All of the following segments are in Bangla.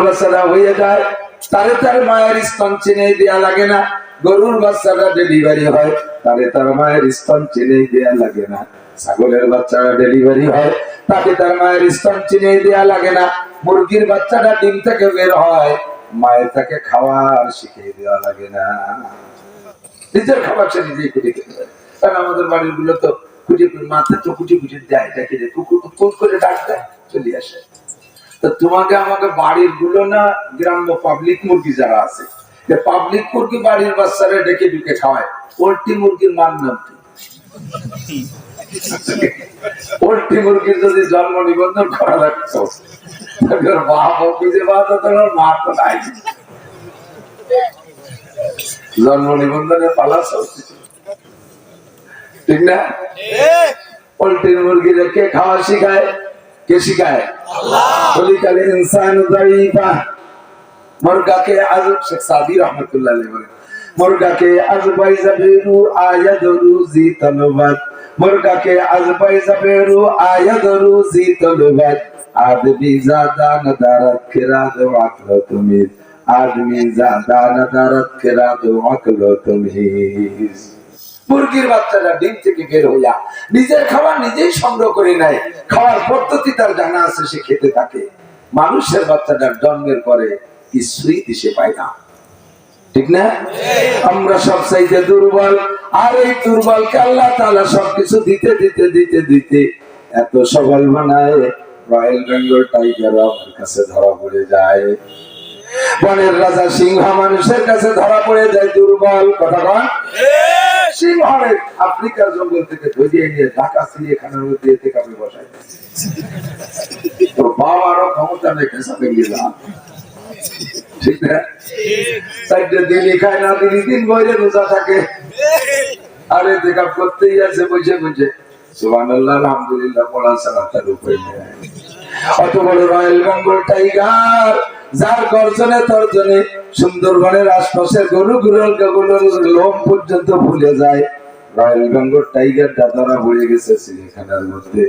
বাচ্চারা হয়ে যায়, তারে তার মায়ের স্তন চিনে দেয়া লাগে না। গরুর বাচ্চারা ডেলিভারি হয়, তারে তার মায়ের স্তন চিনে দেয়া লাগে না। ছাগলের বাচ্চারা ডেলিভারি হয়, তাকে তার মায়ের স্তন চিনে দেয়া লাগে না। মুরগির বাচ্চাটা ডিম থেকে বের হয়, মায়ের তাকে খাওয়ার শিখিয়ে দেওয়া লাগে না। নিজের খাবার সে নিজেই খুঁজে খেতে পারে। কারণ আমাদের বাড়ির গুলো তো খুঁজে মাথা তো খুঁজে খুঁজে দেয়, দেখে যে কুকুর করে ডাক দেয়, চলে আসে। তো তোমাকে আমাকে বাড়ির গুলো না, গ্রাম্য পাবলিক মুরগি যারা আছে, পাবলিক মুরগি বাড়ির বাচ্চারা ডেকে ঢুকে খাওয়ায়। পোল্ট্রি মুরগির মান নাম কি? পোল্ট্রি মুরগির যদি জন্ম নিবন্ধন করা লাগতো, বাপ খুঁজে পাওয়া যেত না, মা তো নাই, জন্ম নিবন্ধনের পালা চলছে, ঠিক না? পোল্ট্রির মুরগি কে খাওয়া শিখায়? কে শিখায়? খলিকাল ইনসানু যায়ীফা। মুরগা के आज शेख सादी रहमतुल्लाह अलैहि बोले, मुर्गा के आज बैज़बेरु आयद रूजी तलबत, मुर्गा के आज बैज़बेरु आयद रूजी तलबत, आदमी ज़्यादा नदारत खिराद अक्ल तुमीज, आदमी ज़्यादा नदारत खिराद अक्ल तुमीज। মুরগির বাচ্চারা ডিম থেকে বের হইয়া নিজের খাবার নিজেই সংগ্রহ করে নেয়, খাওয়ার পদ্ধতি তার জানা আছে, সে খেতে থাকে। মানুষের বাচ্চাটার জন্মের পরে কিছুই দিশে পায় না, ঠিক না? আমরা সব চাইতে দুর্বল, আর এই দুর্বলকে আল্লাহ তাআলা সবকিছু দিতে দিতে দিতে দিতে এত সবল বানায়, রয়্যাল বেঙ্গল টাইগার আমার কাছে ধরা পড়ে যায়। বনের রাজা সিংহ মানুষের কাছে ধরা পড়ে যায় দুর্বল। কথা বল। সিংহরে আফ্রিকার জঙ্গল থেকে ধরিয়ে নিয়ে ঢাকা চিড়িয়াখানার মধ্যে এতে কাপড় বসায়, তোর বাবারও ক্ষমতা নেই সাথে গিয়ে, ঠিক না? চারটে দিনই খায় না, দিন বইলে রোজা থাকে, আর এতে কাপ করতেই আছে বসে বসে। সুবহানাল্লাহ আলহামদুলিল্লাহ পড়া ছাড়া তার উপায় নেই। অত বড় রয়্যাল বেঙ্গল টাইগার, যার গর্জনে তর্জনে সুন্দরবনের আশপাশের গরুগুলোর লোম পর্যন্ত ভুলে যায়। রয়্যাল বেঙ্গল টাইগারটা ধরা পড়ে গেছে চিড়িয়াখানার মধ্যে।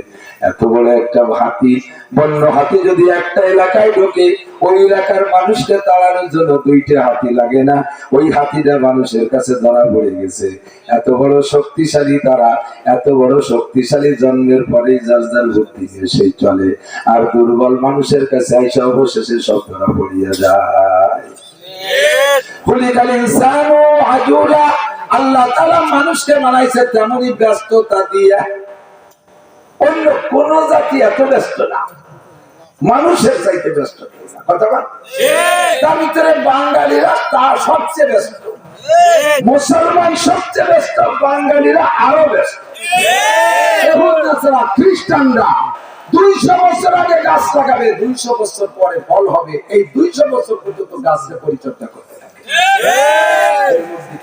এত বড় একটা হাতি, বন্য হাতি যদি একটা এলাকায় ঢোকে, ওই এলাকার মানুষকে তাড়ানোর জন্য দুইটা হাতি লাগে না। ওই হাতিটা মানুষের কাছে ধরা পড়ে গেছে। এত বড় শক্তিশালী তারা, এত বড় শক্তিশালী, জন্মের পরেই যার যার বুদ্ধি নিয়ে সেই চলে, আর দুর্বল মানুষের কাছে আইসা অবশেষে সব ধরা পড়িয়া যায়। খলিকাল ইনসানু আজুলা। আল্লাহ তাআলা মানুষকে বানাইছে তেমনই ব্যস্ততা দিয়া, অন্য কোন জাতি এত ব্যস্ত না, মানুষের চাইতে ব্যস্ত। কথা বল। তার ভিতরে বাঙালিরা তার সবচেয়ে ব্যস্ত, মুসলমান সবচেয়ে ব্যস্ত, বাঙালিরা আরো ব্যস্ত। খ্রিস্টানরা 200 বছর আগে গাছ লাগাবে, 200 বছর পরে ফল হবে, এই 200 বছর পর্যন্ত গাছের পরিচর্যা করতে থাকে।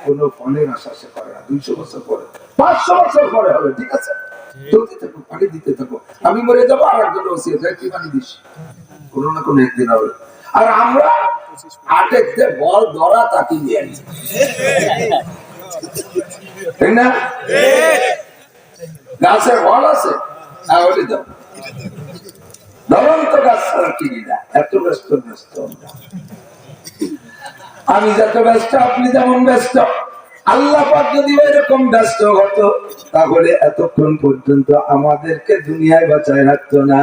কোনো ফলের আশা সে করে না। 200 বছর পরে, 500 বছর পরে হবে, ঠিক আছে? চলতে থাকো, পানি দিতে থাকো। আমি মরে যাবো, আর একজন ওসিয়ত হয়, কি পানি দিস, কোনো না কোনো একদিন হবে। আর আমরা আটেকতে বল ধরা তাকি নিয়ে আনি, ঠিক না? গাছের ফল আছে, তাহলে দাও, ধরন্ত গাছ ছাড়া কিনি না। এত ব্যস্ত ব্যস্ত আমি যত ব্যস্ত, আপনি যেমন ব্যস্ত। আল্লাহ পাক যদি এরকম ব্যস্ত হতো, তাহলে এতক্ষণ পর্যন্ত আমাদেরকে দুনিয়ায় বাঁচায় রাখতো না।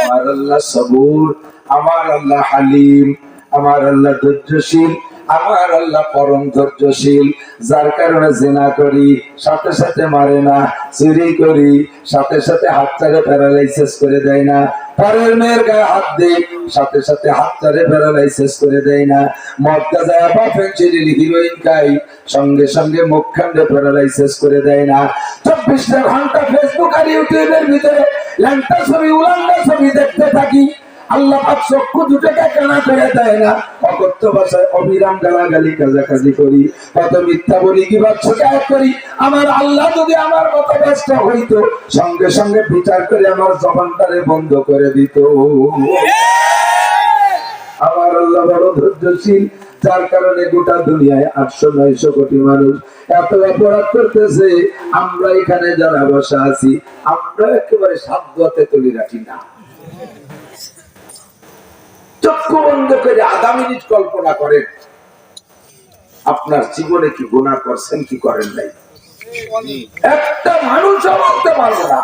আমার আল্লাহ সবুর, আমার আল্লাহ হালিম, আমার আল্লাহ ধৈর্যশীল, আমার আল্লাহ পরম ধৈর্যশীল। যার কারণে জিনা করি, সাথে সাথে মারে না, চুরি করি, সাথে সাথে হাত চারে প্যারালাইসিস করে দেয় না, পরের মেয়ের গায়ে হাত দেয়, সাথে সাথে হাত চারে প্যারালাইসিস করে দেয় না, মদ গাঁজা বা ফেন্সিডিল হিরোইন খাই, সঙ্গে সঙ্গে মুখখান্ডে প্যারালাইসিস করে দেয় না। 24 ঘন্টা ফেসবুক আর ইউটিউবের ভিতরে ল্যাংটা ছবি, উলাঙ্গা ছবি দেখতে থাকি। আল্লাহ পাক চক্ষু দুটোকে কানা করে দেয় না। অকথ্য ভাষায় অবিরাম গালাগালি কাজাকাজি করি, কত মিথ্যা বলি, কিংবা ছোটায় করি। আমার আল্লাহ যদি আমার মতো ব্যস্ত হইতো, সঙ্গে সঙ্গে বিচার করে আমার জবানটারে বন্ধ করে দিত। আমার আল্লাহ বড় ধৈর্যশীল, যার কারণে গোটা দুনিয়ায় 800-900 কোটি মানুষ এত অপরাধ করতেছে। আমরা এখানে যারা বসা আছি, আমরা একেবারে সাধ্যতে তুলে রাখি না। চক্ষু বন্ধ করে আধা মিনিট কল্পনা করেন আপনার জীবনে কি গুনাহ করছেন কি করেন নাই। একটা মানুষ বলতে পারবে না,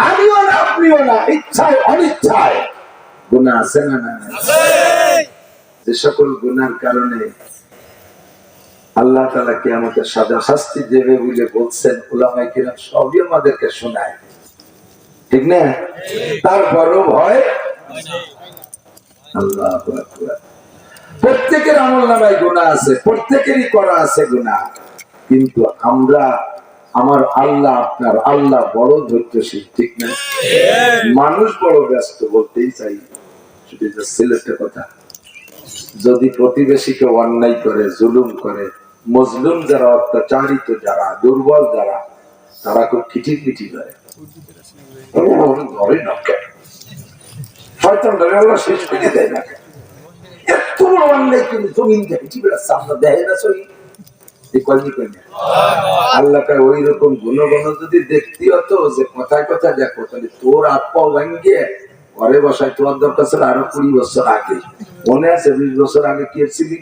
আমিও না আপনিও না, ইচ্ছায় অনিচ্ছায় গুনাহ আছে না না? যে সকল গুনার কারণে আল্লাহ তাআলা কিয়ামতের সাজা শাস্তি দেবে বলে বলছেন, উলামায়ে কিরাম সবই আমাদেরকে শোনায়, ঠিক না? তারপরও ভয় আল্লাহু আকবার। প্রত্যেকের আমলনামায় গুনাহ আছে, প্রত্যেকেরই করা আছে গুনাহ, কিন্তু আমরা আমার আল্লাহ আপনার আল্লাহ বড় ধৈর্যশীল, ঠিক না? মানুষ বড় ব্যস্ত বলতেই চাই। শুধু সিলেটের কথা, যদি প্রতিবেশীকে অন্যায় করে জুলুম করে, মজলুম যারা, অত্যাচারিত যারা, দুর্বল যারা, তারা খুব খিটিমিটি করে ঘরে নকে শয়তান ধরে আল্লাহ শেষ করে দেয় না। এত বড় অন্যায় কিন্তু জমিন দেখি আমরা দেয় না সই আল্লাহ ওই রকম গুণগণ যদি দেখতে হতো যে কথায় কথায় দেখো, তাহলে তোর আত্মা ভাঙ্গে ঘরে বসায় তোর দরকার ছিল আরো 20 বছর আগে। মনে আছে 20 বছর আগে কি ছিলি?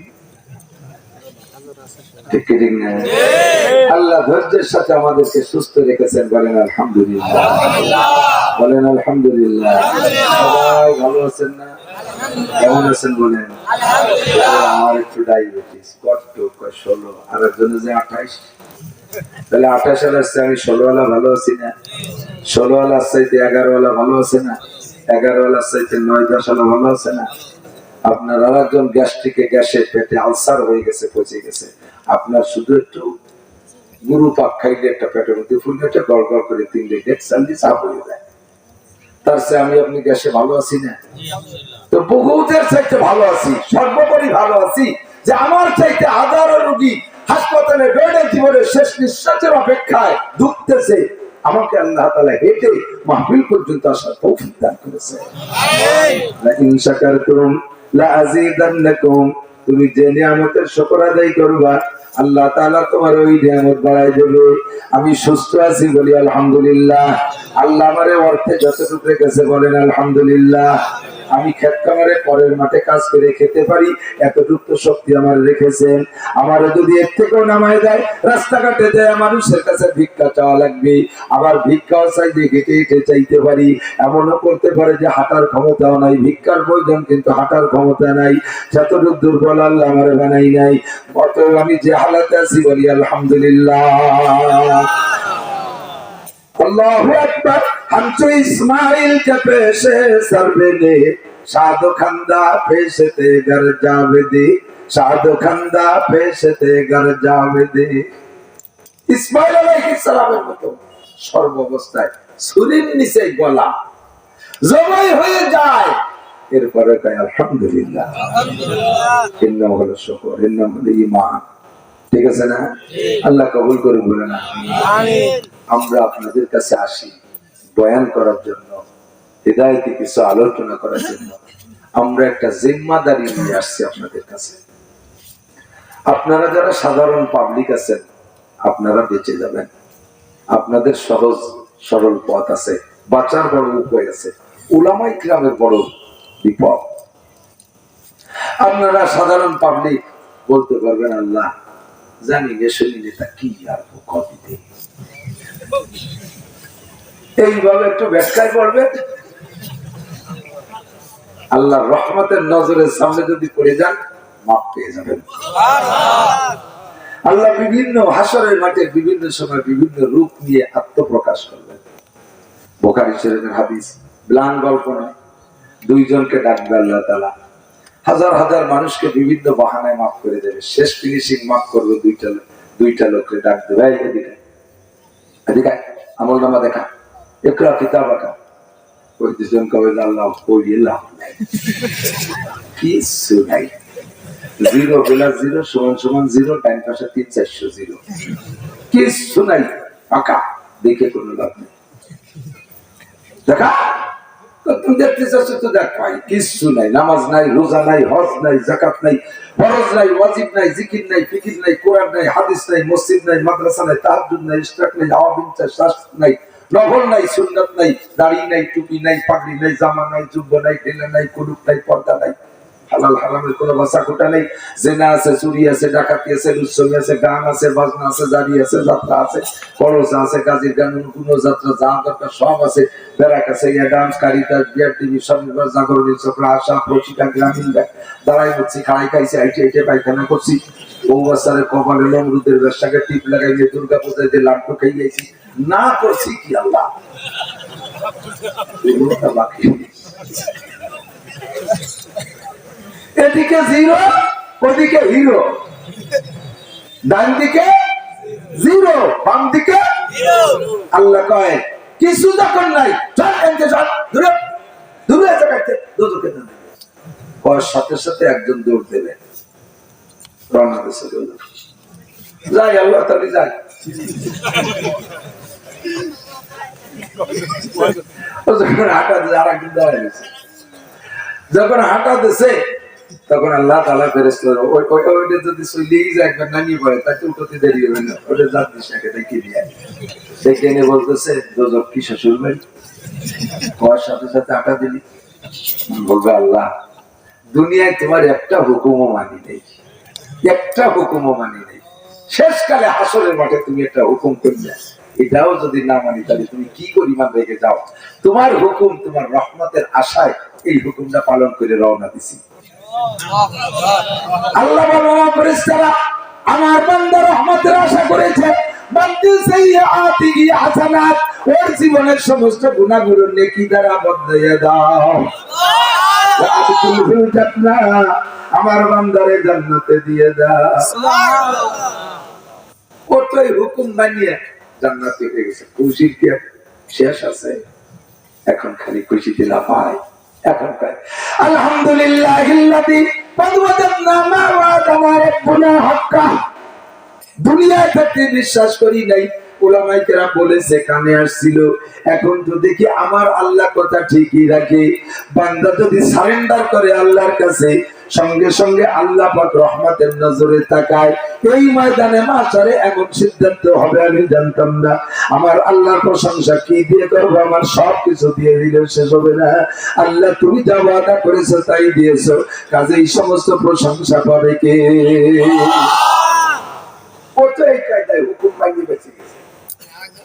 ঠিক ঠিক না? আল্লাহ ধৈর্যের সাথে আমাদেরকে সুস্থ রেখেছেন, বলেন আলহামদুলিল্লাহ, বলেন আলহামদুলিল্লাহ। সবাই ভালো আছেন না? কেমন আছেন বলেন? আমার একটু ডায়াবেটিস, কত 16, আর একজনে যে 28, তাহলে 28 এর আসছে, আমি 16 ওয়ালা ভালো আছি না? 16 ওয়ালা চাইতে 11 ওয়ালা ভালো আছে না? 11 ওয়ালা চাইতে 9-10 ওয়ালা ভালো আছে না? আপনার আর একজন গ্যাস্ট্রিকে গ্যাসে পেটে আলসার হয়ে গেছে, পচে গেছে, আপনার শুধু একটু গুরু পাক খাইলে একটা পেটের মধ্যে ফুলটা গড় গড় করে 3 লিটার চান্দি চাপ হয়ে যায়। তার চেয়ে আমি আপনি গ্যাসে ভালো আছি না? তো বহুদের চাইতে ভালো আছি, সর্বোপরি ভালো আছি যে আমার চাইতে হাজারো রোগী হাসপাতালে বেডে জীবনের শেষ নিঃশ্বাসের অপেক্ষায় ধুঁকতেছে, আমাকে আল্লাহ তাআলা হেঁটে মাহফিল পর্যন্ত আসার তৌফিক দান করেছে। লা ইন শাকারতুম লা আযীদান্নাকুম, তুমি যে নিয়ামতের শুকর আদায় করবা আল্লাহ তাআলা তোমার ওই নিয়ামত বাড়াই দেবে। আমি সুস্থ আছি বলি আলহামদুলিল্লাহ। আল্লাহ আমারে অর্থে যতটুকু রেখেছে বলেন আলহামদুলিল্লাহ। আমি ক্ষেত খামারে পরের মাঠে কাজ করে খেতে পারি, এতটুকু তো শক্তি আমার রেখেছেন। আমার যদি এর থেকেও নামায় দেয়, রাস্তাঘাটে যায় মানুষের কাছে ভিক্ষা চাওয়া লাগবে, আবার ভিক্ষাও চাইতে হেঁটে হেঁটে চাইতে পারি, এমনও করতে পারে যে হাঁটার ক্ষমতাও নাই, ভিক্ষার প্রয়োজন কিন্তু হাঁটার ক্ষমতা নাই, যতটুকু দুর্বল আল্লাহ আমার বানাই নাই। অতএব আমি যে হালাতে আছি বলি আলহামদুলিল্লাহ। अल्लाहु अकबर। हम तो इस्माइल के पेशे सरबेले शादो खंदा पेशते घर जावे दे, शादो खंदा पेशते घर जावे दे। ইসমাইল আলাইহিস সালামের মতো সর্বাবস্থায় ছুরির নিচে গলা জবাই হয়ে যায়, এরপরে কয় আলহামদুলিল্লাহ, আলহামদুলিল্লাহ, ইন্নাহু হলো শুকর, ইন্নাহু হলো ঈমান। ঠিক আছে না? আল্লাহ কবুল করে বলেন আমিন। আমরা আপনাদের কাছে আসি বয়ান করার জন্য, হিদায়াতে কিছু আলোচনা করার জন্য। আমরা একটা জিম্মাদারি নিয়ে আসছি আপনাদের কাছে। আপনারা যারা সাধারণ পাবলিক আছেন, আপনারা বেঁচে যাবেন, আপনাদের সহজ সরল পথ আছে, বাঁচার বড় উপায় আছে। উলামায়ে কিরামের বড় বিপদ। আপনারা সাধারণ পাবলিক বলতে পারবেন আল্লাহ জানি গে শুনিলে তা কি আর কবিতে, এইভাবে একটু ব্যাখ্যায় পড়বে, আল্লাহর রহমতের নজরের সামনে যদি পড়ে যান মাপ পেয়ে যাবেন। আল্লাহ বিভিন্ন হাসরের মাঠে বিভিন্ন সময় বিভিন্ন রূপ নিয়ে আত্মপ্রকাশ করবেন। বুখারী শরীফের হাদিস, ব্লান গল্প নয়, দুইজনকে ডাকবে আল্লাহ তাআলা, হাজার হাজার মানুষকে বিভিন্ন বাহানায় মাফ করে দেবে, শেষ ফিনিশিং মাফ করবে দুইটা লোককে ডাক দেবে, এদিকে এদিকে আমল নামা দেখা, ইকরা কিতাবাকা। ওই দুজন কবে আল্লাহ পড়িয়ে লাভ নাই, কিছু নাই, 0 + 0 = 0, টাইম পাশে 3-400 0, কিছু নাই, ফাঁকা, দেখে কোনো লাভ নেই। দেখা তুমি দেখতে চাচ্ছ তো দেখ ভাই, কিছু নাই, নামাজ নাই, রোজা নাই, হজ নাই, যাকাত নাই, ফরজ নাই, ওয়াজিব নাই, জিকির নাই, ফিকির নাই, কোরআন নাই, হাদিস নাই, মসজিদ নাই, মাদ্রাসা নাই, তাহাজ্জুদ নাই, ইশরাক নাই, আওয়াবিন নাই, নফল নাই, সুন্নাত নাই, দাড়ি নাই, টুপি নাই, পাগড়ি নাই, জামা নাই, জুব্বা নাই, ঢিলা নাই, কুলুপ নাই, পর্দা নাই, হালাল হারামের কোনো বাছাকুটা নেই। জেনা আছে, চুরি আছে, ডাকাতি আছে, লুচ্ছমি আছে, গান আছে, বাজনা আছে, জারি আছে, যাত্রা আছে, খরচ আছে, কাজীর গান, কোনো যাত্রা যা দরকার সব আছে। ব্যারাক আছে, ডান্স, কারিতাস, বিয়ার টিভি, স্বনির্ভর, জাগরণী চক্র, আশা, প্রশিকা, গ্রামীণ ব্যাংক, দাঁড়াই করছি, খাড়াই খাইছি, আইটে আইটে পায়খানা করছি, বউ বাচ্চারে কপালে নমরুদের ব্যবসাকে টিপ লাগাই দিয়ে দুর্গা পূজায় দিয়ে লাড্ডু খাই গেছি। না করছি কি আল্লাহ বাকি। এদিকে জিরো, ওদিকে হিরো, ডান দিকে জিরো, বাম দিকে আল্লাহ কয় কিছু যখন নাই চল এনতে চল দূরে দূরে জায়গাতে দোজখে দেবে। কয় সাথে সাথে একজন দৌড় দেবে, রওনা দিছে দোজখ। যাই আল্লাহ তাআলা যাই। যখন হাঁটা দিয়ে আর একদিন দাঁড়ায় গেছে, যখন হাঁটা দিছে তখন আল্লাহ তাআলা ফেরেশতারা ওইটা যদি চলেই যায় একবার নামিয়ে পড়ে তাকে উঠতে দেরি হবে না, ওটা জাত দিশাকে দেখে দিয়ে দেখে এনে বলতেছে দোজখ কি শ্বশুর বাড়ি? হওয়ার সাথে সাথে হাঁটা দিলি। বলবে আল্লাহ দুনিয়ায় তোমার একটা হুকুমও মানি নেই, একটা হুকুমও মানি নেই, শেষকালে হাসরের মাঠে তুমি একটা হুকুম করলে এটাও যদি না মানি তাহলে তুমি কি পরিমাণ রেগে যাও। তোমার হুকুম, তোমার রহমতের আশায় এই হুকুমটা পালন করে রওনা দিছি। আল্লাহ বলেন ফেরেশতারা আমার বান্দা রহমতের আশা করেছে, বান্দি সাইয়্যাতিহি হাসানাত, ওর জীবনের সমস্ত গুনাহগুলো নেকি দ্বারা বদলাইয়া দাও। আদখিলহুল জান্নাহ, আমার বান্দারে জান্নাতে দিয়ে দাও। সুবহানাল্লাহ। ওই হুকুম মানিয়ে জান্নাতে হয়ে গেছে। খুশির কি শেষ আছে? এখন খালি খুশিতে না পায়। এখন পায় আলহামদুলিল্লাহিল্লাযী ফাওয়াদানা মা ওয়াদানা রাব্বুনা হাক্কা। দুনিয়ায় থাকতে বিশ্বাস করি নাই, উলামায়ে কেরাম বলেছে কানে আসছিল, এখন তো দেখি আমার আল্লাহ কথা ঠিকই রাখে। বান্দা যদি সারেন্ডার করে আল্লাহর কাছে, সঙ্গে সঙ্গে আল্লাহ পাক রহমতের নজরে তাকায়। এই ময়দানে মাশারে এমন সিদ্ধান্ত হবে আমি জানতাম না। আমার আল্লাহর প্রশংসা কি দিয়ে করবো? আমার সব কিছু দিয়ে দিলে শেষ হবে না। আল্লাহ তুমি যা ওয়াদা করেছো তাই দিয়েছো, কাজে এই সমস্ত প্রশংসা পাবে কে? ওটাই কায়দায় হুকুম মাইনে বেঁচে গেছে।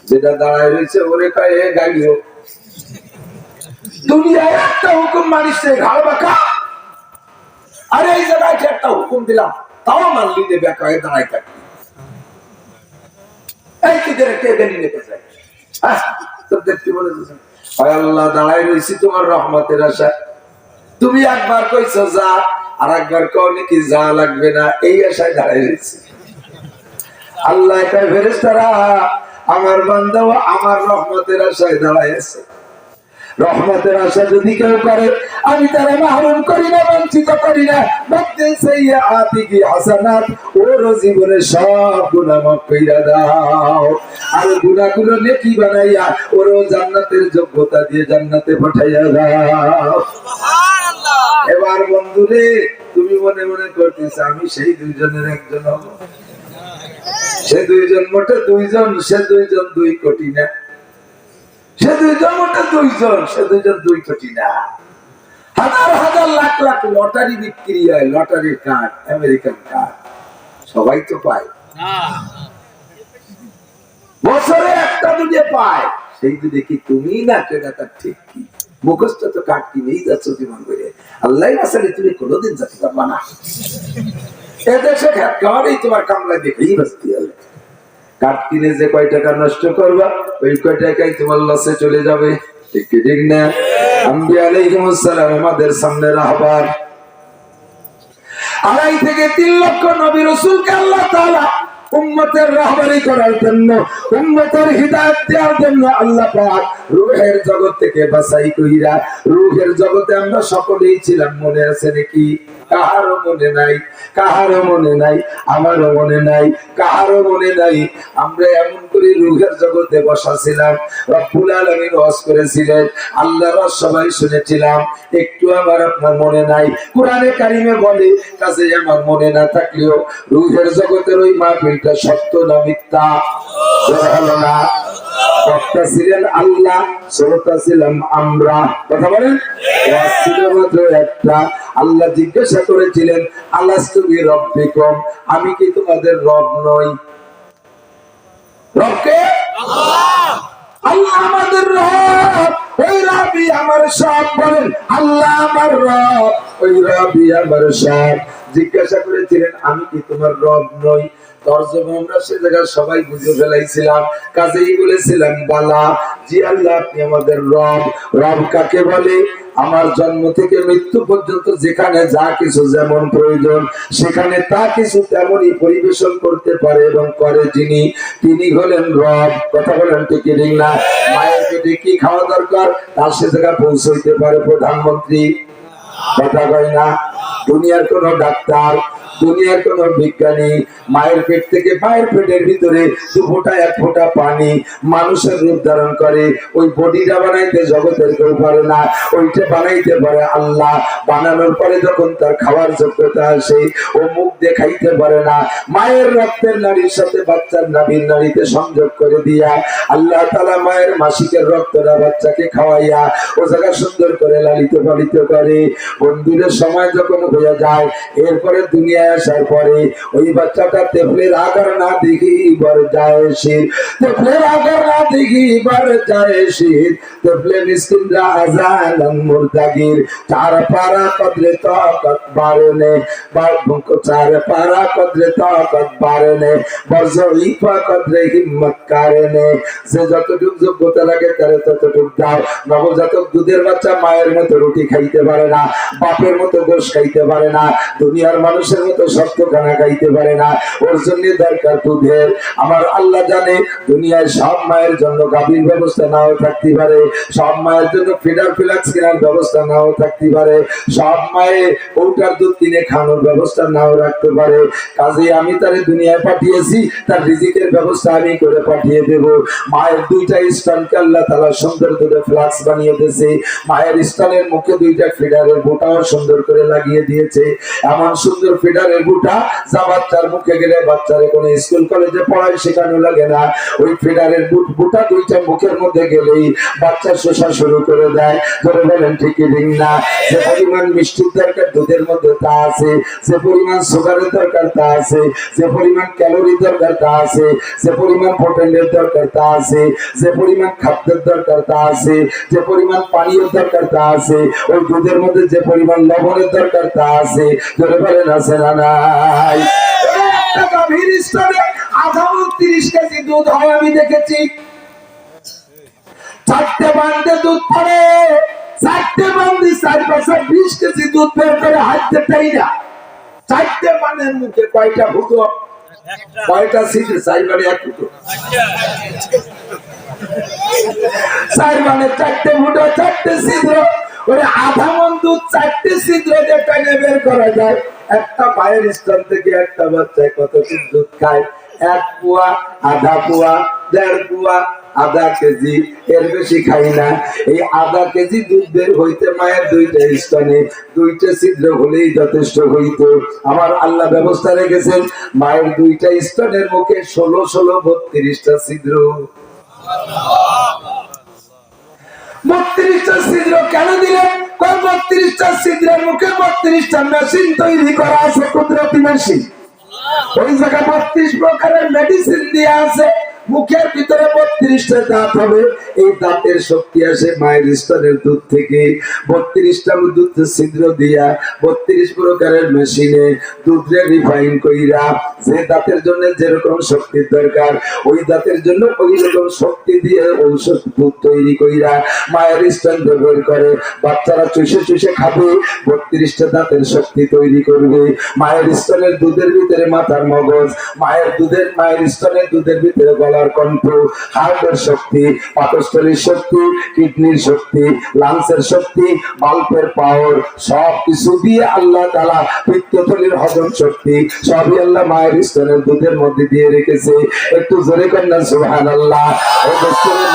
যেটা দাঁড়ায় রয়েছে ওরে কয় এ গাড়িও দুনিয়ায় একটা হুকুম মানিস ঘাড় বাঁকা, আর এই জায়গায় একটা হুকুম দিলাম তাও মানলি নে বেকায় দাঁড়ায় থাকবি। এই কি করে কে গালি নেপে যায়? তো দেখতে বলে আল্লাহ দাঁড়ায় রয়েছি তোমার রহমতের আশা। তুমি একবার কইছো যা, আর একবার কও নাকি যা লাগবে না, এই আশায় দাঁড়ায় রয়েছি। আল্লাহ কয় ফেরেশতারা আমার বান্দা আমার রহমতের আশায় দাঁড়ায় আছে। রহমতের আশা যদি কেউ করে আমি তারা মাহরুম করি না, বঞ্চিত করি না। বাদে সাইয়্যাতিহি হাসানাত, ওর জীবনে সব গুনাহ মাফ কইরা দাও, আর গুনাহগুলো নেকি বানাইয়া ওর জান্নাতের যোগ্যতা দিয়ে জান্নাতে পাঠাইয়া দাও। সুবহানাল্লাহ। এবার বন্ধুরে তুমি মনে মনে করতেছ আমি সেই দুইজনের একজন হব। সে দুইজন মোটে দুইজন, সে দুইজন 2 কোটি না। সে দুইজন মোটে দুইজন, সে দুইজন 2 কোটি না। হাজার হাজার লাখ লাখ লটারি বিক্রি হয়, লটারির কার্ড, আমেরিকান কার্ড, সবাই তো পায়। বছরে একটা দুটো পায়, সেই দুটো কি তুমি না কেনা তার ঠিক কি? মুখস্থ তো কার্ড কিনেই যাচ্ছ জীবন করে, আল্লাহ বাঁচালে তুমি কোনোদিন যেতে পারবা না। এদেশে খ্যাত খাওয়ারই তোমার কামলা দেখেই বাঁচতে হবে। কাঠ কিনে যে কয় টাকা নষ্ট করবা, ওই কয় টাকাই তোমার লসে চলে যাবে। ঠিক না? আম্বিয়া আলাইহিমুস সালাম আমাদের সামনে রাহবার। 2.5 থেকে 3 লক্ষ নবী রাসূলকে আল্লাহ তাআলা উম্মতের রাহবারি করার জন্য, উম্মতের হিদায়াত দেওয়ার জন্য আল্লাহ পাক রূহের জগৎ থেকে বাছাই কইরা, রূহের জগতে আমরা সকলেই ছিলাম। মনে আছে নাকি? কাহারও মনে নাই, কাহারও মনে নাই, আমারও মনে নাই, কাহারও মনে নাই। আমরা এমন করে রূহের জগতে বসা ছিলাম, রব্বুল আলামিন ওয়াজ করেছিলেন, আল্লাহর ওয়াজ সবাই শুনেছিলাম, একটু আমার আপনার মনে নাই। কোরআনে কারিমে বলে, কাজে আমার মনে না থাকলেও রূহের জগতের ওই মাহফিলটা সত্য না মিথ্যা? হলো না? বক্তা ছিলেন আল্লাহ, শ্রোতা ছিলাম আমরা। কথা বলেন? ওয়াজ ছিল মাত্র একটা, আল্লাহ জিজ্ঞাসা করেছিলেন আলাস্তু বিরব্বিকুম, আমি কি তোমাদের রব নই? রবকে আল্লাহ, আল্লাহ আমাদের রব, ওই রবই আমার সব। বলেন আল্লাহ আমার রব, ওই রবই আমার সব। জিজ্ঞাসা করেছিলেন আমি কি তোমার রব নই? তরজমা আমরা সে জায়গায় সবাই বুঝে ফেলাইছিলাম, কাজেই বলেছিলাম বালা, জি আল্লাহ আপনি আমাদের রব। রব কাকে বলে? আমার জন্ম থেকে মৃত্যু পর্যন্ত যেখানে যা কিছু যেমন প্রয়োজন সেখানে তা কিছু তেমনই পরিবেশন করতে পারে এবং করে যিনি, তিনি হলেন রব। কথা বলেন ঠিক না? মায়ের পেটে কি খাওয়া দরকার তার সে জায়গায় পৌঁছাইতে পারে প্রধানমন্ত্রী? কথা কয় না? দুনিয়ার কোন ডাক্তার, দুনিয়ার কোন বিজ্ঞানী মায়ের পেট থেকে, মায়ের পেটের ভিতরে 2 ফোঁটা 1 ফোঁটা পানি মানুষের রূপ ধারণ করে ওই বডিটা বানাইতে জগতের কেউ পারে না, ওইটা বানাইতে পারে আল্লাহ। বানানোর পরে যখন তার খাওয়ার যোগ্যতা আসে ও মুখ দেখাইতে পারে না, মায়ের রক্তের নারীর সাথে বাচ্চার নাভির নারীতে সংযোগ করে দিয়া আল্লাহ তাআলা মায়ের মাসিকের রক্তটা বাচ্চাকে খাওয়াইয়া ও জায়গা সুন্দর করে লালিত পালিত করে। বন্ধুদের সময় যখন হয়ে যায়, এরপরে দুনিয়ায় আসার পরে ওই বাচ্চাটা তেফলের আগার না দেখি বার যায় শীত, তেফলের আগার না দেখি বার যায় শীত, তেফলে মিসকিনরা আজান মুরদাগির, 4 পারা কদরে তাকত বারনে, চার পারা কদরে তাকত বারনে, বজইফা কদরে হিম্মত কারনে। যে যতটুক যোগ্যতা লাগে তার ততটুক দাও। নবজাতক দুধের বাচ্চা মায়ের মতো রুটি খাইতে পারে না, বাপের মতো গোশ খাইতে পারে না, দুনিয়ার মানুষের মতো শক্ত খানা খাইতে পারে না, ওর জন্য দরকার দুধের। আমার আল্লাহ জানে দুনিয়ায় সব মায়ের জন্য গাভীর ব্যবস্থা নাও থাকতে পারে, সব মায়ের জন্য ফিডার ফিলাক্স কেনার ব্যবস্থা নাও থাকতে পারে, সব মায়ের ওটার দুধ কিনে খাওয়ানোর ব্যবস্থা নাও রাখতে পারে। কাজে আমি তারে দুনিয়ায় পাঠিয়েছি, তার রিজিকের ব্যবস্থা আমি করে পাঠিয়ে দেব। মায়ের 2টা স্তনকে আল্লাহ তাআলা সুন্দর করে ফ্লাক্স বানিয়ে দিয়েছে, মায়ের স্তনের মুখে 2টা ফিডারের বোটাও সুন্দর করে লাগিয়ে দিয়েছে। এমন সুন্দর ফিডারের বুটা যা বাচ্চার মুখে গেলে বাচ্চারে কোনো স্কুল কলেজে পড়ায় শেখানো লাগে না। ওই ফিডারের বুটা 2টা মুখের মধ্যে গেলেই বাচ্চা শোষা শুরু করে দেয়। ধরে বলেন ঠিক না? যে পরিমাণ মিষ্টির দরকার দুধের মধ্যে তা আছে, যে পরিমাণ সুগারের দরকার তা আছে, যে পরিমাণ ক্যালোরি দরকার তা আছে, যে পরিমাণ প্রোটিনের দরকার তা আছে, যে পরিমাণ খাদ্যের দরকার তা আছে, যে পরিমাণ পানীয় দরকার তা আছে, ওই দুধের মধ্যে যে পরিমাণ লবণের দরকার তা আছে। ধরে বলেন আছে না নাই? একটা গাভীর স্তনে আধা 30 কেজি দুধ হয় আমি দেখেছি। 4টে বান্ডে দুধ পড়ে, 4টে বান্ডে 4 20 কেজি দুধ বের করে হাতে টাইনা 4টে বানের মুখে কয়টা ফুটো, কয়টা ছিদ্র? 4 মানে 1 ফুটো, 4 মানে 4টে ফুটো, 4টে ছিদ্র। ওরে আধা মন দুধ 4টে ছিদ্র দিয়ে টাইনে বের করা যায়। একটা পায়ের স্তন থেকে একটা বাচ্চায় কতটুকু দুধ খায়? 1 পোয়া, আধা পোয়া, 1.5 পোয়া, আধা কেজি, এর বেশি খাই না। এই আধা কেজি দুধ বের হইতে মায়ের 2টা স্তনে 2টে ছিদ্র হলেই যথেষ্ট হইত। আমার আল্লাহ ব্যবস্থা রেখেছেন মায়ের 2টা স্তনের মুখে 16 32টা ছিদ্র। 32টা ছিদ্র কেন দিলেন? 32টা ছিদ্রের মুখে 32টা মেশিন তৈরি করা আছে, কুদরতি মেশিন। ওই জায়গায় 32 প্রকারের মেডিসিন দিয়ে আছে। মুখের ভিতরে 32টা দাঁত হবে, এই দাঁতের শক্তি আসে মায়ের স্তনের দুধ থেকে। 32টা দুধ ছিদ্র দিয়া 32 প্রকারের মেশিনে দুধরে রিফাইন কইরা যে দাঁতের জন্য যেরকম শক্তির দরকার ওই দাঁতের জন্য ওই রকম শক্তি দিয়ে ঔষধ দুধ তৈরি কইরা মায়ের স্তন ব্যবহার করে। বাচ্চারা চুষে চুষে খাবে, 32টা দাঁতের শক্তি তৈরি করবে। মায়ের স্তনের দুধের ভিতরে মাথার মগজ, মায়ের স্তনের দুধের ভিতরে গলার কণ্ঠ, হার্টের শক্তি, পাকস্থলীর শক্তি, কিডনির শক্তি, লাংসের শক্তি, বাল্বের পাওয়ার, সব কিছু দিয়ে আল্লাহ তাআলা পিত্তথলির হজম শক্তি সবই আল্লাহ মায়ের স্তনের দুধের মধ্যে দিয়ে রেখেছে। একটু জোরে কন্যা সুবহানাল্লাহ।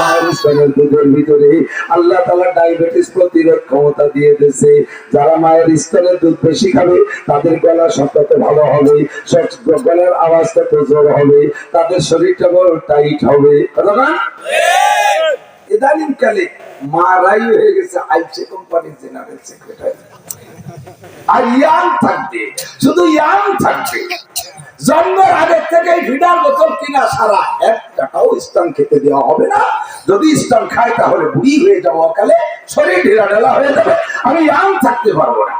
মায়ের স্তনের দুধের ভিতরে আল্লাহ তাআলা ডায়াবেটিস প্রতিরোধ ক্ষমতা দিয়ে দিয়েছে। যারা মায়ের স্তনের দুধ বেশি খাবে তাদের গলা সতত ভালো হবে, গলার আওয়াজটা জোর হবে, তাদের শরীরটা বড় টাইট হবে। কথা না? ইদানিং কালে মারাই হয়ে গেছে আইসে কোম্পানির জেনারেল সেক্রেটারি। আর ইয়াং থাকবে, শুধু ইয়াং থাকবে। জন্মের আগে থেকে ভিড়ার বোতল কিনা সারা এক টাকাও স্টান খেতে দেওয়া হবে না। যদি স্টান খায় তাহলে বুড়ি হয়ে যাবো, অকালে শরীর ঢিলা ঢালা হয়ে যাবে, আমি ইয়াং থাকতে পারবো না।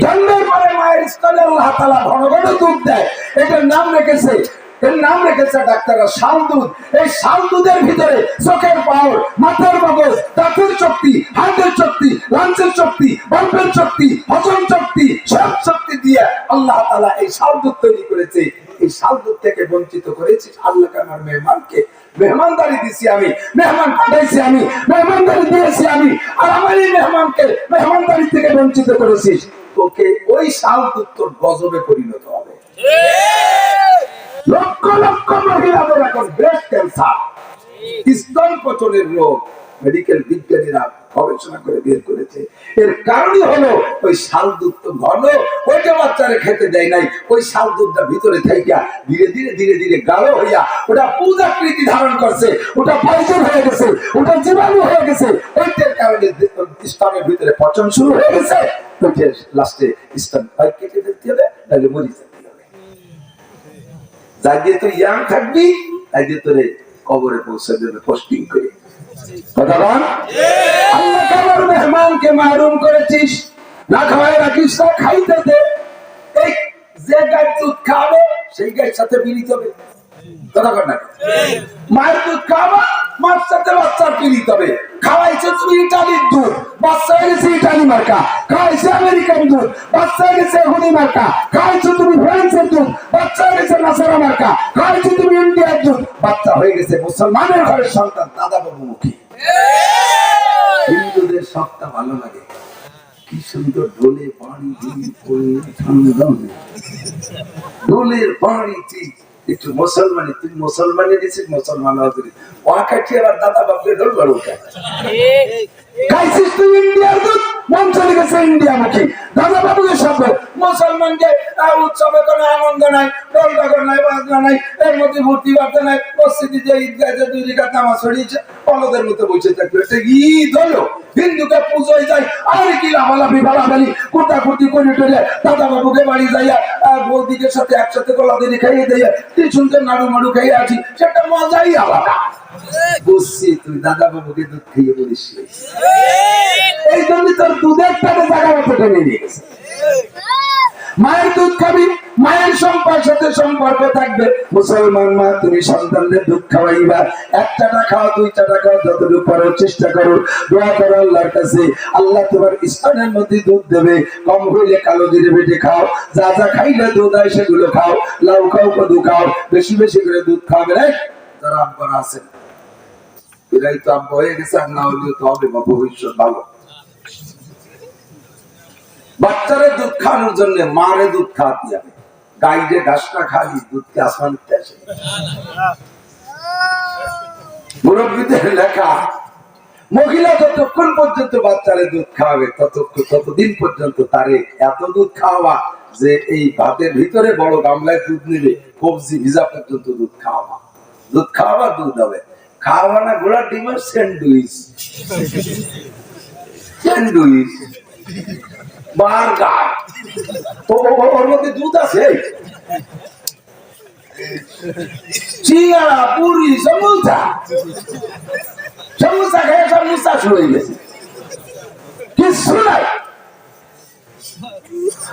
জন্মের পরে মায়ের স্তনে আল্লাহ তাআলা ঘন ঘন দুধ দেয়, এটার নাম রেখেছে, এর নাম রেখেছে ডাক্তাররা শাল দুধ। এই শাল দুধের ভিতরে চোখের পাওয়ার, মাথার মগজ, দাঁতের শক্তি, হার্টের শক্তি, লাঞ্চের শক্তি, বাল্বের শক্তি, হজম শক্তি, সব শক্তি দিয়ে আল্লাহ তাআলা এই শাল দুধ তৈরি করেছে। এই শাল দুধ থেকে বঞ্চিত করেছি আল্লাহকে, আমার মেহমানকে মেহমানদারি দিয়েছি আমি, মেহমান পাঠাইছি আমি, মেহমানদারি দিয়েছি আমি, আর আমার এই মেহমানকে মেহমানদারি থেকে বঞ্চিত করেছিস, তোকে ওই শাল দুধ তোর গজবে পরিণত হবে। লক্ষ লক্ষ মহিলাদের এখন ব্রেস্ট ক্যান্সার, স্তন পচনের রোগ, মেডিকেল বিজ্ঞানীরা গবেষণা করে বের করেছে। এর কারণই হলো ওই শাল দুধ তো ঘন, ওইটা বাচ্চারা খেতে দেয় নাই। ওই শাল দুধটা ভিতরে থাইকা ধীরে ধীরে ধীরে ধীরে গাঢ় হইয়া ওটা পূজাকৃতি ধারণ করছে, ওটা পয়জন হয়ে গেছে, ওটা জীবাণু হয়ে গেছে। ওইটার কারণে স্তনের ভিতরে পচন শুরু হয়ে গেছে। ওইটা লাস্টে স্তন কেটে ফেলতে হবে, তাহলে মরে যেতে হবে। যাই দিয়ে তুই ইয়াং থাকবি, তাই দিয়ে তোরে কবরে পৌঁছে দেবে পোস্টিং করে। কথা বল, আল্লাহ আমার মেহমানকে মাহরুম করেছিস, না খাওয়াই রাখিস না, খাইতে দে। এই যে গাছ দুধ খাবে সেই গায়ের সাথে মিলিত হবে। কথা বল না, মায়ের দুধ খাওয়া, মার সাথে বাচ্চার মিলিত হবে। খাওয়াইছে তুমি ইটালির দুধ, বাচ্চা গেছে ইটালি মার্কা। খাওয়াইছে আমেরিকান দুধ, বাচ্চা গেছে হুনি মার্কা। খাওয়াইছো তুমি ফ্রান্সের দুধ, বাচ্চা গেছে নাসারা মার্কা। খাওয়াইছো তুমি ইন্ডিয়ার দুধ, বাচ্চা হয়ে গেছে মুসলমানের ঘরের সন্তান, দাদা বাবু মুখী। হিন্দুদের সবটা ভালো লাগে, কি সুন্দর ঢোলে পানি ঢোলের পানি ঠিক একটু মুসলমানি, তুই মুসলমানি দিছিস, মুসলমান ওয়াকাঠি আবার দাদা বাপরে ঢোল বার উঠে খাইছিস তুই ইন্ডিয়ার দুধ, মন চলে গেছে ইন্ডিয়া মুখী। দাদা বাবুকে সঙ্গে মুসলমানকে উৎসবে কোনো আনন্দ নাই, ঢোল ডাকর নাই, বাজনা নাই, এর মধ্যে ভর্তি বার্তা নাই। মসজিদে যে ঈদগাহে 2 রাকাত নামাজ পড়িয়েছে, বলদের মতো বসে থাকবে। এটা ঈদ হলো, হিন্দুকে পুজোয় যায়, আর কি লাফালাফি বালাবালি কুটাকুটি করে টরে দাদা বাবুকে বাড়ি যাইয়া বৌদিদের সাথে একসাথে গলাদেরি খাইয়ে দিয়ে কি সুন্দর নাড়ু মাড়ু খাইয়ে আছি, সেটা মজাই আলাদা। বুঝছি তুই দাদা বাবুকে দুধ খাইয়ে বলিস, এই জন্য তোর দুধের টাকা জায়গা মতো টেনে নিয়ে গেছে। মায়ের দুধ খাবি, মায়ের সাথে সম্পর্ক থাকবে। মুসলমান মা, তুমি সন্তানদের দুধ খাওয়াইবা, 1 চাটা খাও, 2 চাটা খাও, যতটুকু পারো চেষ্টা করো, দোয়া করো আল্লাহর কাছে। আল্লাহ তোমার স্তনের মধ্যে দুধ দেবে। কম হইলে কালো জিরে বেটে খাও, যা যা খাইলে দুধ হয় সেগুলো খাও, লাউ খাও, কদু খাও, বেশি বেশি করে দুধ খাবে। যারা আব্বারা আছেন, এরাই তো আব্বা হয়ে গেছে, আর না হইলেও তো হবে বা ভবিষ্যৎ ভালো। বাচ্চারে দুধ খাওয়ানোর জন্য মারে দুধ খাওয়াতে হবে। গাইডে ঘাস না খালি দুধকে আসমান দিতে আসে। মুরব্বীদের লেখা, মহিলা যতক্ষণ পর্যন্ত বাচ্চারে দুধ খাওয়াবে ততদিন পর্যন্ত তারে এত দুধ খাওয়াবা যে এই ভাতের ভিতরে বড় গামলায় দুধ নেবে, কবজি ভিজা পর্যন্ত দুধ খাওয়াবা। দুধ খাওয়াবা, দুধ হবে। খাওয়াবা না ঘোড়ার ডিমের স্যান্ডউইচ, স্যান্ডউইচ, বার্গার, ওর মধ্যে দুধ আছে, চিংড়া, পুরি, সমুচা, সমুচা খেয়ে সব নিঃশ্বাস হয়ে গেছে, কিছু নাই।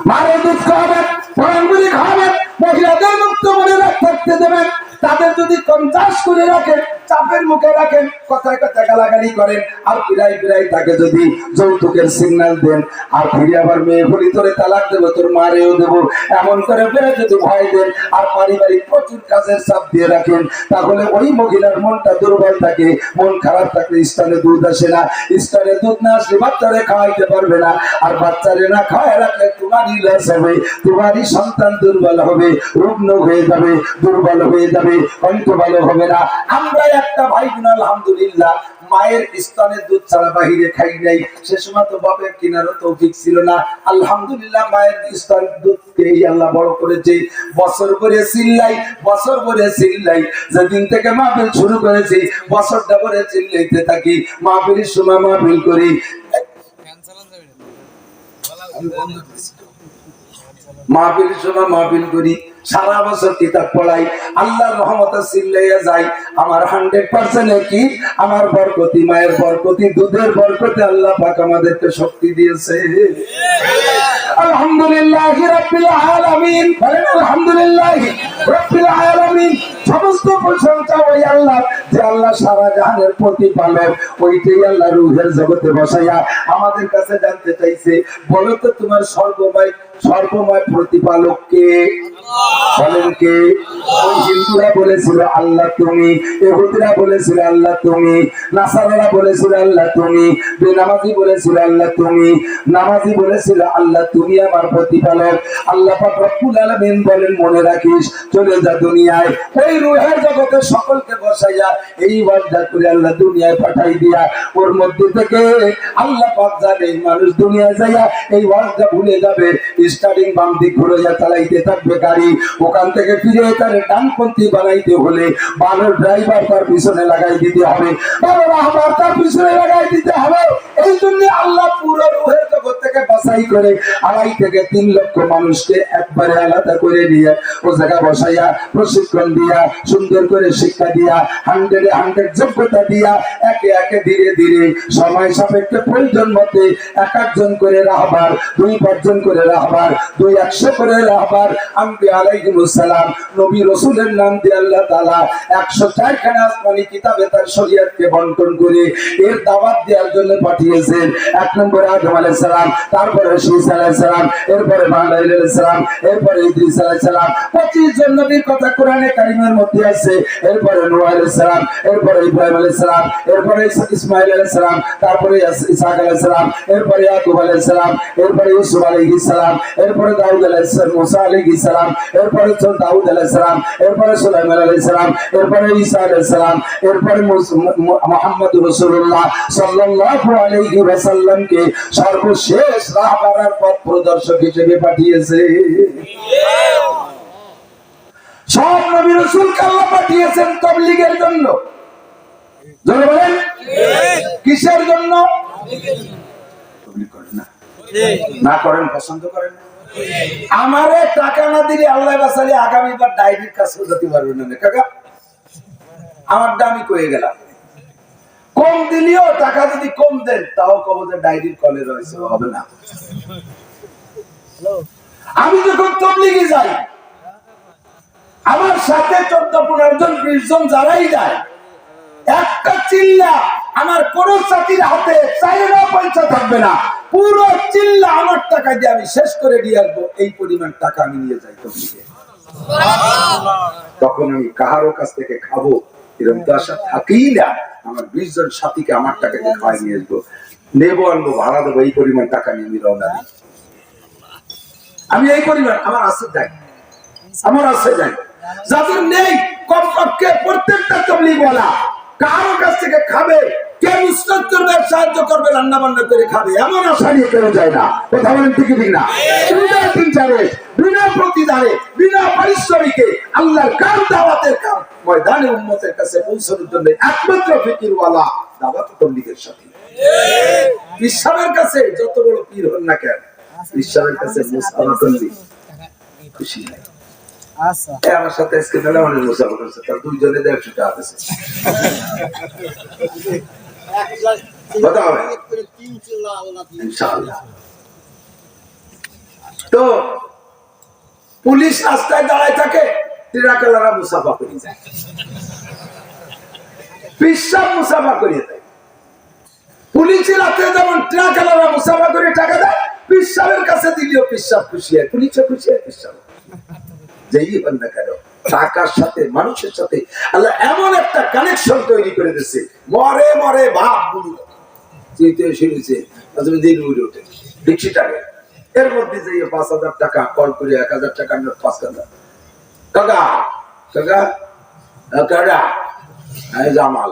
মায়ের দুধ খাওয়াবেন, পরাঙ্গুলি খাওয়াবেন, মহিলাদের মুক্ত মনে থাকতে দেবেন। তাদের যদি কঞ্চাস করে রাখেন, চাপের মুখে রাখেন, কথায় কথায় গালাগালি করেন, আর ফিরাই ফিরাই তাকে যদি যৌতুকের সিগন্যাল দেন, আর ফিরে আবার মেয়ে বলি তোরে তালাক দেবো, তোর মারেও দেবো, এমন করে ফেরে যদি ভয় দেন, আর পারিবারিক প্রচুর কাজের চাপ দিয়ে রাখেন, তাহলে ওই মহিলার মনটা দুর্বল থাকে। মন খারাপ থাকলে স্তনে দুধ আসে না, স্তনে দুধ না আসলে বাচ্চারে খাওয়াইতে পারবে না, আর বাচ্চারে না খাওয়াই রাখলে তোমারই লস হবে, তোমারই সন্তান দুর্বল হবে, রুগ্ন হয়ে যাবে, দুর্বল হয়ে যাবে, অন্ত ভালো হবে না। আমরা একটা ভাই বোন আলহামদুলিল্লাহ মায়ের স্তনের দুধ ছাড়া বাহিরে খাই নাই। সে সময় তো বাপের কিনারও তৌফিক ছিল না। আলহামদুলিল্লাহ মায়ের স্তন দুধকে আল্লাহ বড় করেছে। বছর ভরে চিল্লাই, বছর ভরে চিল্লাই, যেদিন থেকে মাহফিল শুরু করেছি বছরটা ভরে চিল্লাইতে থাকি। মাহফিলের সময় মাহফিল করি, মাহফিল শোনা মাহফিল করি, সারা বছর কিতাব পড়াই, আল্লাহর রহমতে চিল্লাইয়া যাই। আমার 100% কি আমার বরকতি, মায়ের বরকতি, দুধের বরকতি আল্লাহ পাক আমাদেরকে শক্তি দিয়েছে। আলহামদুলিল্লাহি রাব্বিল আলামিন, বলেন আলহামদুলিল্লাহি রাব্বিল আলামিন। সমস্ত প্রশংসা ওই আল্লাহ, যে আল্লাহ সারা জাহানের প্রতিপালক। ওইটাই আল্লাহ রূহের জগতে বসাইয়া আমাদের কাছে জানতে চাইছে, বলো তো তোমার সর্বময় প্রতিপালক কে? বলেন কে? ওই হিন্দুরা বলেছিল আল্লাহ তুমি, ইহুদিরা বলেছিল আল্লাহ তুমি, নাসারারা বলেছিল আল্লাহ তুমি, বেনামাজি বলেছিল আল্লাহ তুমি, নামাজি বলেছিল আল্লাহ তুমি আমার প্রতিপালক। আল্লাহ পাক রব্বুল আলামিন বলেন, মনে রাখিস, চলে যা দুনিয়ায়, ওই রূহের জগতে সকলকে বসাইয়া এই ওয়াদা করে আল্লাহ দুনিয়ায় পাঠাই দিয়া, ওর মধ্যে থেকে আল্লাহ পাক জানে মানুষ দুনিয়ায় যাইয়া এই ওয়াদা ভুলে যাবে। স্টার্টিং বাম দিক ঘুরে যা চালাইতে থাকবে গাড়ি, ওখান থেকে ফিরে তার ডানপন্থী বানাইতে হলে ভালো ড্রাইভার তার পিছনে লাগাই দিতে হবে, ভালো রাহবার তার পিছনে লাগাই দিতে হবে। এই জন্য আল্লাহ পুরো রূহের জগৎ থেকে বাছাই করে 2.5 থেকে 3 লক্ষ মানুষকে একবারে আলাদা করে নিয়ে ও জায়গা বসাইয়া প্রশিক্ষণ দিয়া, সুন্দর করে শিক্ষা দিয়া, 100 যোগ্যতা দিয়া, একে একে ধীরে ধীরে সময় সাপেক্ষে প্রয়োজন মতে 1 করে রাহবার, 2-5 জন করে রাহবার, 200 করে রাহবার, আম্বিয়া আলাইহিমুস সালাম, নবী রাসূলের নাম দিয়ে আল্লাহ তাআলা 104 খানা আসমানি কিতাবে তার শরীয়তকে বন্টন করে এর দাওয়াত দেওয়ার জন্য পাঠিয়েছেন। 1 নম্বরে আদম আলাইহিস সালাম, তারপরে শীস আলাইহিস সালাম, এরপরে মাহলা আলাইহিস সালাম, এরপরে ইদ্রিস আলাইহিস সালাম। 25 জন নবীর কথা কোরআনে কারীমের মধ্যে আছে। এরপরে নূহ আলাইহিস সালাম, এরপরে ইব্রাহিম আলাইহিস সালাম, এরপরে ইসমাঈল আলাইহিস সালাম, তারপরে ইসহাক আলাইহিস সালাম, এরপরে ইয়াকুব আলাইহিস সালাম, এরপরে ইউসুফ আলাইহিস সালাম, এরপরে দাউদ আলাইহিস সালাম, মুসা আলাইহিস সালাম, এরপরে দাউদ আলাইহিস সালাম, এরপরে সুলাইমান আলাইহিস সালাম, এরপরে ঈসা আলাইহিস সালাম, এরপরে মুহাম্মদুর রাসূলুল্লাহ সাল্লাল্লাহু আলাইহি ওয়াসাল্লামকে সর্বশেষ রাহবারের পথ প্রদর্শক হিসেবে পাঠিয়েছে। সব নবী রাসূলকে আল্লাহ পাঠিয়েছেন তাবলীগের জন্য। জোরে বলেন কিসের জন্য? তাবলীগ করেন না, না করেন, পছন্দ করেন না। আমারে টাকা না দিলে আল্লাহ বাঁচালে আগামীবার ডায়েরির কাছে যেতে পারবেন না কাকা। আমার দামি কয়ে গেলাম, কম দিলেও টাকা যদি কম দেন তাও কব যে ডায়েরির কলে রয়েছে, হবে না। আমি যখন তাবলীগে যাই, আমার সাথে 14-15 জন 20 জন যারাই যায়, একটা চিল্লা আমার কোন চাকরির হাতে চাইলেও পয়সা থাকবে না, পুরো চিল্লা আমার টাকা দিয়ে আমি শেষ করে দিয়ে আসবো। এই পরিমাণ টাকা আমি নিয়ে যাই তাবলীগে। তখন আমি কাহারও কাছ থেকে খাবো এরকম তো আশা থাকেই না। আমার 20 জন সাথীকে আমার টাকা দিয়ে খাওয়াই নিয়ে আসবো, নেবো, আনবো, ভাড়া দেবো, এই পরিমাণ টাকা নিয়ে আমি রওনা দিই। আমি এই পরিমাণ আমার আছে যাই, আমার আছে যাই। যাদের নেই কমপক্ষে প্রত্যেকটা তাবলীগওয়ালা কারো কাছ থেকে খাবে, কে মুসনাদ করবে, সাহায্য করবে, রান্না বান্না করে খাবে, এমন আশা নিয়ে কেউ যায় না। কথা বলেন ঠিক ঠিক না? বিনা প্রতিদানে, বিনা পারিশ্রমিকে আল্লাহর কাম, দাওয়াতের কাম ময়দানে উম্মতের কাছে পৌঁছানোর জন্য একমাত্র ফিকিরওয়ালা দাওয়াত তাবলীগের সাথী। ইসলামের কাছে যত বড় পীর হন না কেন, ইসলামের কাছে মুসাফা করলে খুশি হয়। আমার সাথে আজকে মেলা মানে মুসাফা করছে, তার 2 জনে 150 টাকা আছে। তো পুলিশ রাস্তায় দাঁড়ায় থাকে, টিরাকালারা মুসাফা করে যায়, পিসাব মুসাফা করিয়ে দেয়। পুলিশের হাতে যেমন টিরাকালারা মুসাফা করে টাকা দেয়, পিসাবের কাছে দিলেও পিসাব খুশি হয়, পুলিশও খুশি হয়, পিসাব যেই হন না কেন। টাকার সাথে মানুষের সাথে আল্লাহ এমন একটা কানেকশন তৈরি করে দিয়েছে, মরে মরে ভাব বুঝে শুনেছে এর মধ্যে যে 5,000 টাকা কল করে 1,000 টাকা নোট 5,000 কাকা কাকা কাকা জামাল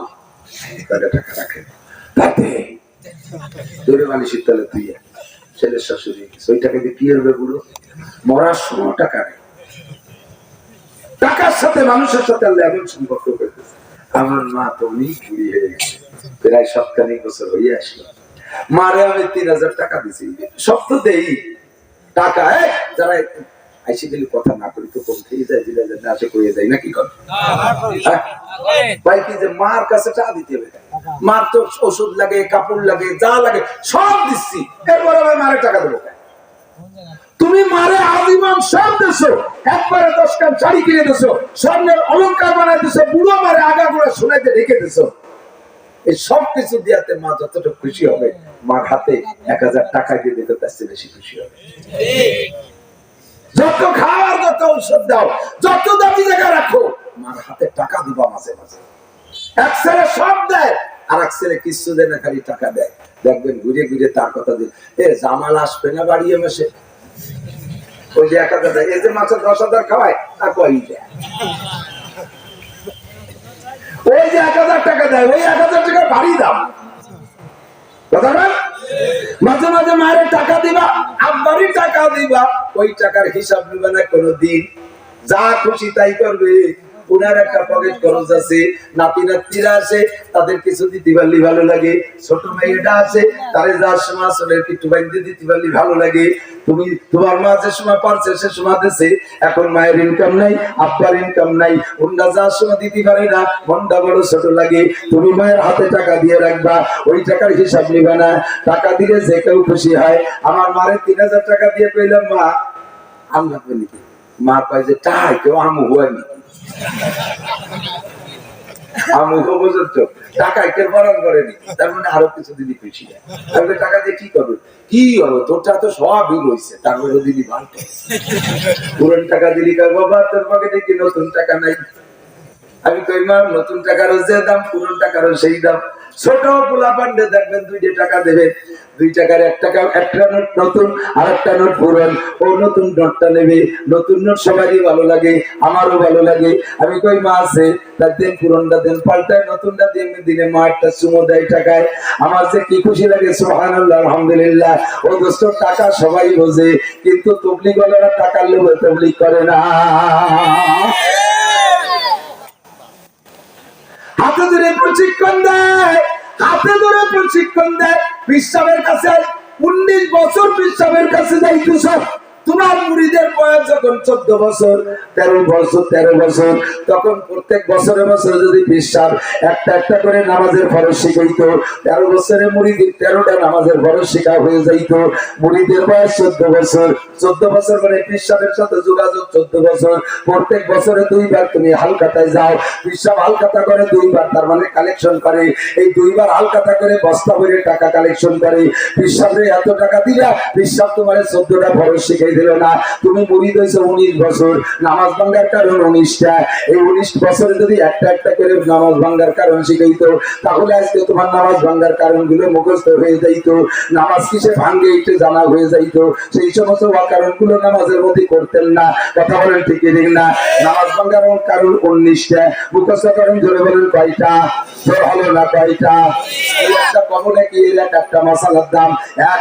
কাকা টাকা রাখেন তাতে দূরে মানে শীতকালে তুই ছেলের শাশুড়ি ওই টাকা দিয়ে কি হবে বুড়ো, মরার সময় টাকা নেই। টাকার সাথে মানুষের সাথে আল্লাহ এমন সম্পর্ক করতেছে। আমার মা তো অনেক বুড়ি হয়ে গেছে, প্রায় 7 বছর হয়ে আসলো। মারে আমি 3,000 টাকা দিছি, সব তো দেই, টাকা যারা আইসি গেলে কথা না করি তো কোন থেকে যায় জিলা যায় আসে কইয়ে যায় নাকি কর ভাই কি যে মার কাছে চা দিতে হবে মার তো ওষুধ লাগে কাপড় লাগে যা লাগে সব দিচ্ছি এরপর আবার মারে টাকা দেবো তুমি মারে আজীবন সব দেছো একবারে 10 কান শাড়ি কিনে দেছো স্বর্ণের অলংকার বানাই দিছো বুড়ো মারে আগা গোড়া শোনাইতে রেখে দিছো এই সব কিছু দিয়াতে মা যতটা খুশি হবে মার হাতে 1000 টাকা দিয়ে দিতে তার চেয়ে বেশি খুশি হবে যত খাওয়ার যত ঔষধ দাও যত দামি জায়গা রাখো মার হাতে টাকা দিবা মাঝে মাঝে এক ছেলে সব দেয় আর এক ছেলে কিছু দেয় না খালি টাকা দেয় দেখবেন ঘুরে ঘুরে তার কথা দিয়ে জামাল আসবে না বাড়ি এসে ওই যে 1000 দেয় এই যে মাছের 10,000 খাওয়ায় তা কই দেয় ওই যে 1000 টাকা দেয় ওই 1000 টাকা ভারী দাম কথা না মাঝে মাঝে মায়ের টাকা দিবা আব্বারই টাকা দিবা ওই টাকার হিসাব নিবে না কোনদিন যা খুশি তাই করবে উনার একটা পকেট খরচ আছে নাতি নাতিরা আছে তাদের কিছু দিতে পারলে ভালো লাগে ছোট মেয়েটা আছে তারে যার সময় আসলে একটু বাইন্দে দিতে পারলে ভালো লাগে তুমি তোমার মা যে সময় পারছে সে সময় দিছে এখন মায়ের ইনকাম নাই আব্বার ইনকাম নাই ওনরা যার সময় দিতে পারে না মনটা বড় ছোট লাগে তুমি মায়ের হাতে টাকা দিয়ে রাখবা ওই টাকার হিসাব নিবে না টাকা দিলে যে কেউ খুশি হয় আমার মারে 3000 টাকা দিয়ে কইলাম মা আমরা বলি মা কয় যে টাই কেউ আমু হয়নি আমুকো বুঝত টাকা কে বরণ করেনি তার মানে আরো কিছু দিদি খুশি হয় তাহলে টাকা দিয়ে কি করবে কি হলো তোরটা তো সবই রয়েছে তারপরে দিদি ভালো পুরন টাকা দিলি কয় বাবা তোর পকেটে কি নতুন টাকা নাই আমি কই মা নতুন টাকারও যে দাম পুরন টাকারও সেই দাম ছোট পোলা পান্ডে দেখবেন 2 টাকা দেবে 2 টাকার 1 টাকা একটা নোট নতুন আর একটা নোট পুরন ও নতুন নোটটা নেবে নতুন নোট সবারই ভালো লাগে আমারও ভালো লাগে আমি কই মা আছে তার দিন পুরনটা দেন পাল্টায় নতুনটা দিয়ে দিনে মা একটা চুমো দেয় টাকায় আমার যে কি খুশি লাগে সুবহানাল্লাহ আলহামদুলিল্লাহ ও দোস্ত টাকা সবাই বোঝে কিন্তু তবলিগ ওয়ালারা টাকার লোভে তবলিগ করে না হাতে ধরে প্রশিক্ষণ দেয় হাতে ধরে প্রশিক্ষণ দেয় পিসাবের কাছে 19 বছর পিসাবের কাছে যাইতেছ তোমার মুরিদের বয়স যখন 14 বছর 13 বছর তখন প্রত্যেক বছরে বছরে যদি পিসাব একটা একটা করে নামাজের ফরজ শিখাইতো 13 বছরে মুরিদের 13টা নামাজের ফরজ শিখা হয়ে যাইতো মুরিদের বয়স 14 বছর মানে পিসাবের সাথে যোগাযোগ 14 বছর প্রত্যেক বছরে 2 বার তুমি হালকাতায় যাও পিসাব হালকাতা করে 2 বার তার মানে কালেকশন করে এই 2 বার হালকাতা করে বস্তা ভরে টাকা কালেকশন করে পিসাবে এত টাকা দিলা পিসাব তোমার 14টা ফরজ শিখাই দিল না তুমি মুরিদ হইছো 19 বছর নামাজ ভাঙার কারণ 19টা এই 19 বছরে যদি একটা একটা করে নামাজ ভাঙার কারণ শিখাইতো তাহলে আজকে তোমার নামাজ ভাঙার কারণগুলো মুখস্থ হয়ে যাইতো নামাজ কিসে ভাঙে এটা জানা হয়ে যাইতো সেই সমস্ত কারণগুলো নামাজের মধ্যে করতেন না কথা বলেন ঠিক না নামাজ ভাঙার কারণ 19টা মুখস্থ কারণ ধরে বলেন কয়টা হলো না কয়টা এই একটা কবরে কি এর একটা মাসালার দাম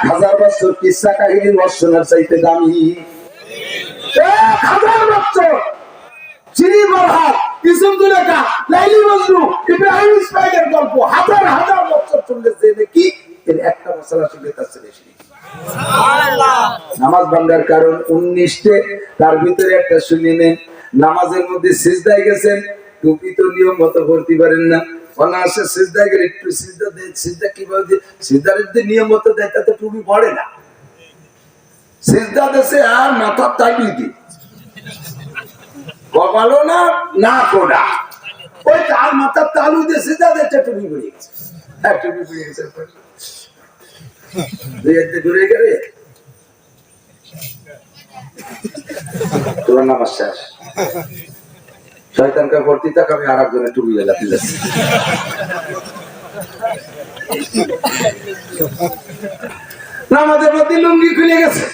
1000 বছর কিসসা কাহিনীর বর্ষণের চাইতে দামি 1000 বছর চিনি বরহাত ইসমদুলেকা লাইলি মজনু ইব্রাহিম ইসমাইলের গল্প হাজার হাজার বছর চললে যে নাকি এর একটা মশলা শুনলে তার চেয়ে বেশি সুবহানাল্লাহ নামাজ ভাঙার কারণ 19টে তার ভিতরে একটা শুনে নেন নামাজের মধ্যে সিজদায় গেছেন টুপি তো নিয়ম মতো পড়তে পারেন না অনায়াসে সিজদায় গেলে একটু সিজদা দেয় সিজদা কিভাবে সিজদার যে নিয়ম মতো দেয় তাতে টুপি পড়ে না সিজদা দেশে আর মাথা তাইলি দি কপালো না না কোনা ওই তার মাথা তালু দিয়ে সিজদা দেয় টুপি পড়ে গেছে হ্যাঁ টুপি পড়ে গেছে দুই একটু দূরে গেলে তোর নামাজ শেষ শয়তানকে ভর্তি থাক আমি আর একজনের টুপি লাগাতে যাচ্ছি নামাজের মধ্যে লুঙ্গি খুলে গেছে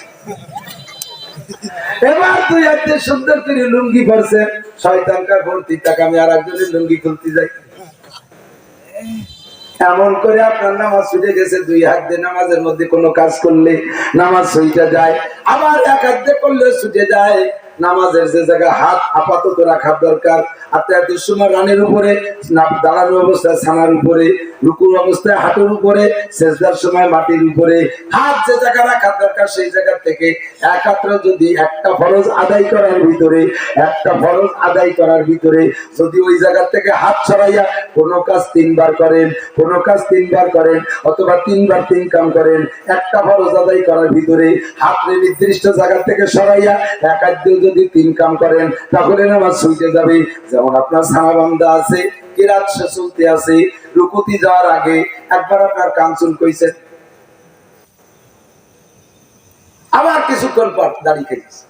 এবার তুই আজকে সুন্দর করে লুঙ্গি পরছে শয়তানকে ভর্তি থাক আমি আর একজনের লুঙ্গি খুলতে যাই এমন করে আপনার নামাজ ছুটে গেছে 2 হাত দিয়ে নামাজের মধ্যে কোনো কাজ করলে নামাজ ছুটে যায় আবার 1 হাত দিয়ে করলে ছুটে যায় নামাজের যে জায়গায় হাত আপাতত রাখার দরকার, আত্মায়াতের সময় রানের উপরে, দাঁড়ানো অবস্থায় ছানার উপরে, রুকুর অবস্থায় হাঁটুর উপরে, সেজদার সময় মাটির উপরে, হাত যে জায়গা রাখার দরকার সেই জায়গা থেকে একাত্র যদি একটা ফরজ আদায় করার ভিতরে যদি ওই জায়গা থেকে হাত ছড়াইয়া কোন কাজ 3 বার করেন অথবা 3 বার 3 কাম করেন, একটা ফরজ আদায় করার ভিতরে হাতরে নির্দিষ্ট জায়গা থেকে সরাইয়া একাধ্য যদি 3 কাম করেন তাহলে নামাজ ছুটে যাবে। যেমন আপনার ছানা বান্দা আছে, কিরাত চলতে আছে, রুকুতি যাওয়ার আগে একবার আপনার কান চুল কইছেন, আবার কিছুক্ষণ পর দাড়ি খেয়েছে,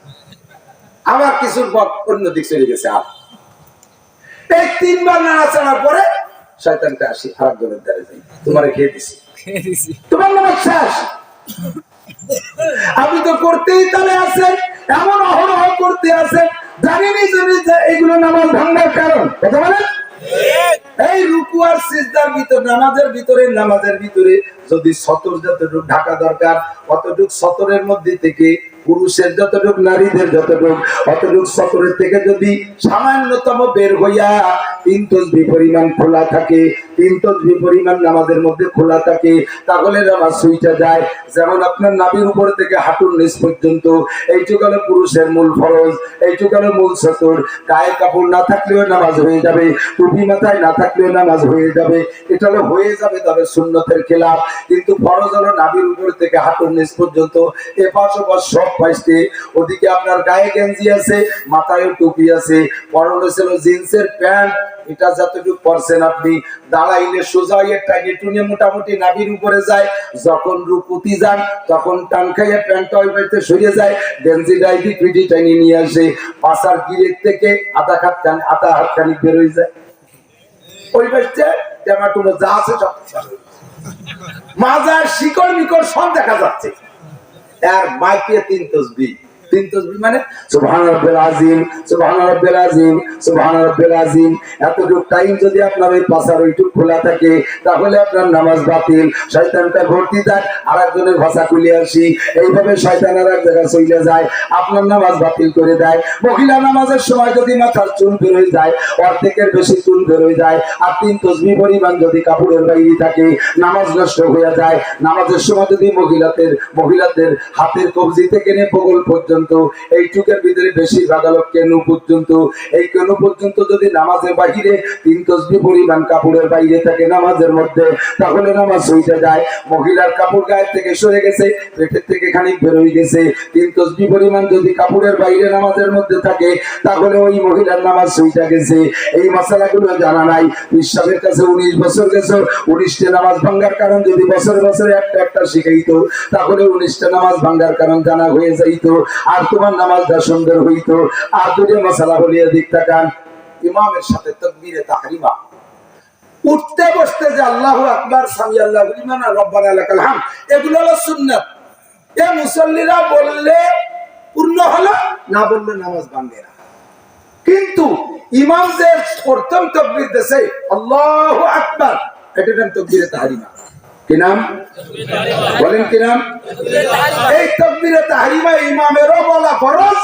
আবার কিছুর পর অন্য দিক চলে গেছে, আর এই 3 বার নাড়াচাড়ার পরে শয়তানটা আসি আরেকজনের দ্বারে যাই, তোমারে খেয়ে দিছি, তোমার নামাজ শেষ। আপনি তো করতেই তাহলে আছেন, এমন অহরহ করতে আছেন, জানেনই যে এগুলো নামাজ ভাঙার কারণ। কথা বলেন, এই রুকু আর সিজদার ভিতর নামাজের ভিতরে যদি সতর যতটুকু ঢাকা দরকার অতটুকু সতরের মধ্যে থেকে পুরুষের যতটুকু নারীদের যতটুকু অতটুকু সতরের থেকে যদি সামান্যতম বের হইয়া 3 তসবিহ পরিমাণ খোলা থাকে, 3 তসবিহ পরিমাণ নামাজের মধ্যে খোলা থাকে, তাহলে নামাজ ছুটে যায়। যেমন আপনার নাভির উপর থেকে হাঁটুর নিচ পর্যন্ত এইটুকু হলো পুরুষের মূল ফরজ, এইটুকু হলো মূল সতর। গায়ে কাপড় না থাকলেও নামাজ হয়ে যাবে, টুপি মাথায় না থাকলেও নামাজ হয়ে যাবে, এটা হলো হয়ে যাবে তবে সুন্নতের খেলাফ। কিন্তু ফরজ হলো নাভির উপর থেকে হাঁটুর নিচ পর্যন্ত, এপাশ ওপাশ সব পাইছে। ওদিকে আপনার গায়ে গেঞ্জি আছে, মাথায় টুপি আছে, পরনে ছিল জিন্সের প্যান্ট, এটা যতটুকু পরছেন আপনি দাঁড়াইলে সোজা হয়ে টাইনে টুনে মোটামুটি নাভির উপরে যায়, যখন রুকুতি যান তখন টান খাইয়া প্যান্টটা ওই পাশে সরিয়ে যায়, গেঞ্জি ডাইটি পিটি টাইনি নিয়ে আসে, পাশার গিরের থেকে আধা হাত খানি বের হয়ে যায়, ওই পাশে জামা টুনো যা আছে সব মাজার শিকড় মিকড় সব দেখা যাচ্ছে। আর মাইকে 3 তসবিহ মানে সুবহান রাব্বিল আযীম, সুবহান রাব্বিল আযীম, সুবহান রাব্বিল আযীম। এতটুকু টাইম যদি আপনার ওই পাশার ওইটুকু খোলা থাকে তাহলে আপনার নামাজ বাতিল। শয়তানটা ভর্তি যায়, আরেকজনের ভাষা খুলে আসি, এইভাবে শয়তান আর এক জায়গায় চলে যায়, আপনার নামাজ বাতিল করে দেয়। মহিলা নামাজের সময় যদি মাথার চুল বের হয়ে যায়, অর্ধেকের বেশি চুল বের হয়ে যায়, আর 3 তসবিহ পরিমাণ যদি কাপড়ের বাইরে থাকে, নামাজ নষ্ট হয়ে যায়। নামাজের সময় যদি মহিলাদের হাতের কবজি থেকে নিয়ে বগল পর্যন্ত এইটুকের ভিতরে বেশিরভাগ হলো কেনু পর্যন্ত, এই কেনু পর্যন্ত যদি নামাজের বাহিরে 3 তসবিহ পরিমাণ কাপড়ের বাইরে থাকে নামাজের মধ্যে, তাহলে নামাজ হইতে যায়। মহিলার কাপড় গায়ে থেকে সরে গেছে, পেটের থেকে খানিক বের হয়ে গেছে, 3 তসবিহ পরিমাণ যদি কাপড়ের বাইরে নামাজের মধ্যে থাকে তাহলে ওই মহিলার নামাজ হইতে গেছে। এই মশালাগুলো জানা নাই। ইসলামের কাছে 19 বছর গেছে, 19টা নামাজ ভাঙ্গার কারণ যদি বছরে বছরে একটা শিখাইতো তাহলে 19টা নামাজ ভাঙ্গার কারণ জানা হয়ে যাইতো, আর তোমার নামাজটা সুন্দর হইতো। আর দুটো মশালা বলিয়ে দিক তাকান, ইমামের সাথে তাকবীরে তাহরিমা, উঠতে বসতে যে আল্লাহু আকবার, সামি আল্লাহু লিমান, রব্বানা লাকাল হামদ, এগুলো হলো সুন্নাত। এ মুসল্লিরা বললে পূর্ণ হলো, না বললে নামাজ ভাঙে না। কিন্তু ইমাম যে প্রথম তাকবীর দেছে আল্লাহু আকবার, এটার নাম তাকবীরে তাহরিমা। কি নাম বলেন? কি নাম? এই তাকবীরে তাহরিমা ইমামেরও বলা ফরজ,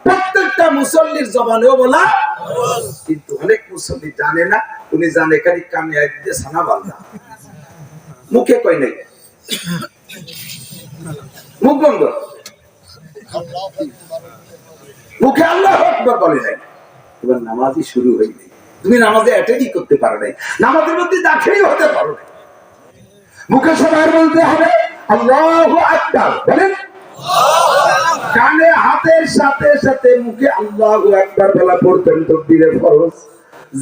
প্রত্যেকটা মুসল্লির জবানেও বলা ফরজ। কিন্তু অনেক মুসল্লি জানে না, উনি জানে খালি কানে একদে সানা বান্দা, মুখে কই নাই, মুখ বন্ধ, মুখে আল্লাহু আকবার বলে নাই, এবার নামাজই শুরু হয়ে গেল। তুমি নামাজে অ্যাটেন্ডই করতে পারো নাই, নামাজের মধ্যে দাখিলই হতে পারো না। মুখে সবার বলতে হবে আল্লাহু আকবার, বলেন কানে হাতের সাথে সাথে মুখে আল্লাহু আকবার বলা পর্যন্ত তাকবীরের ফরজ।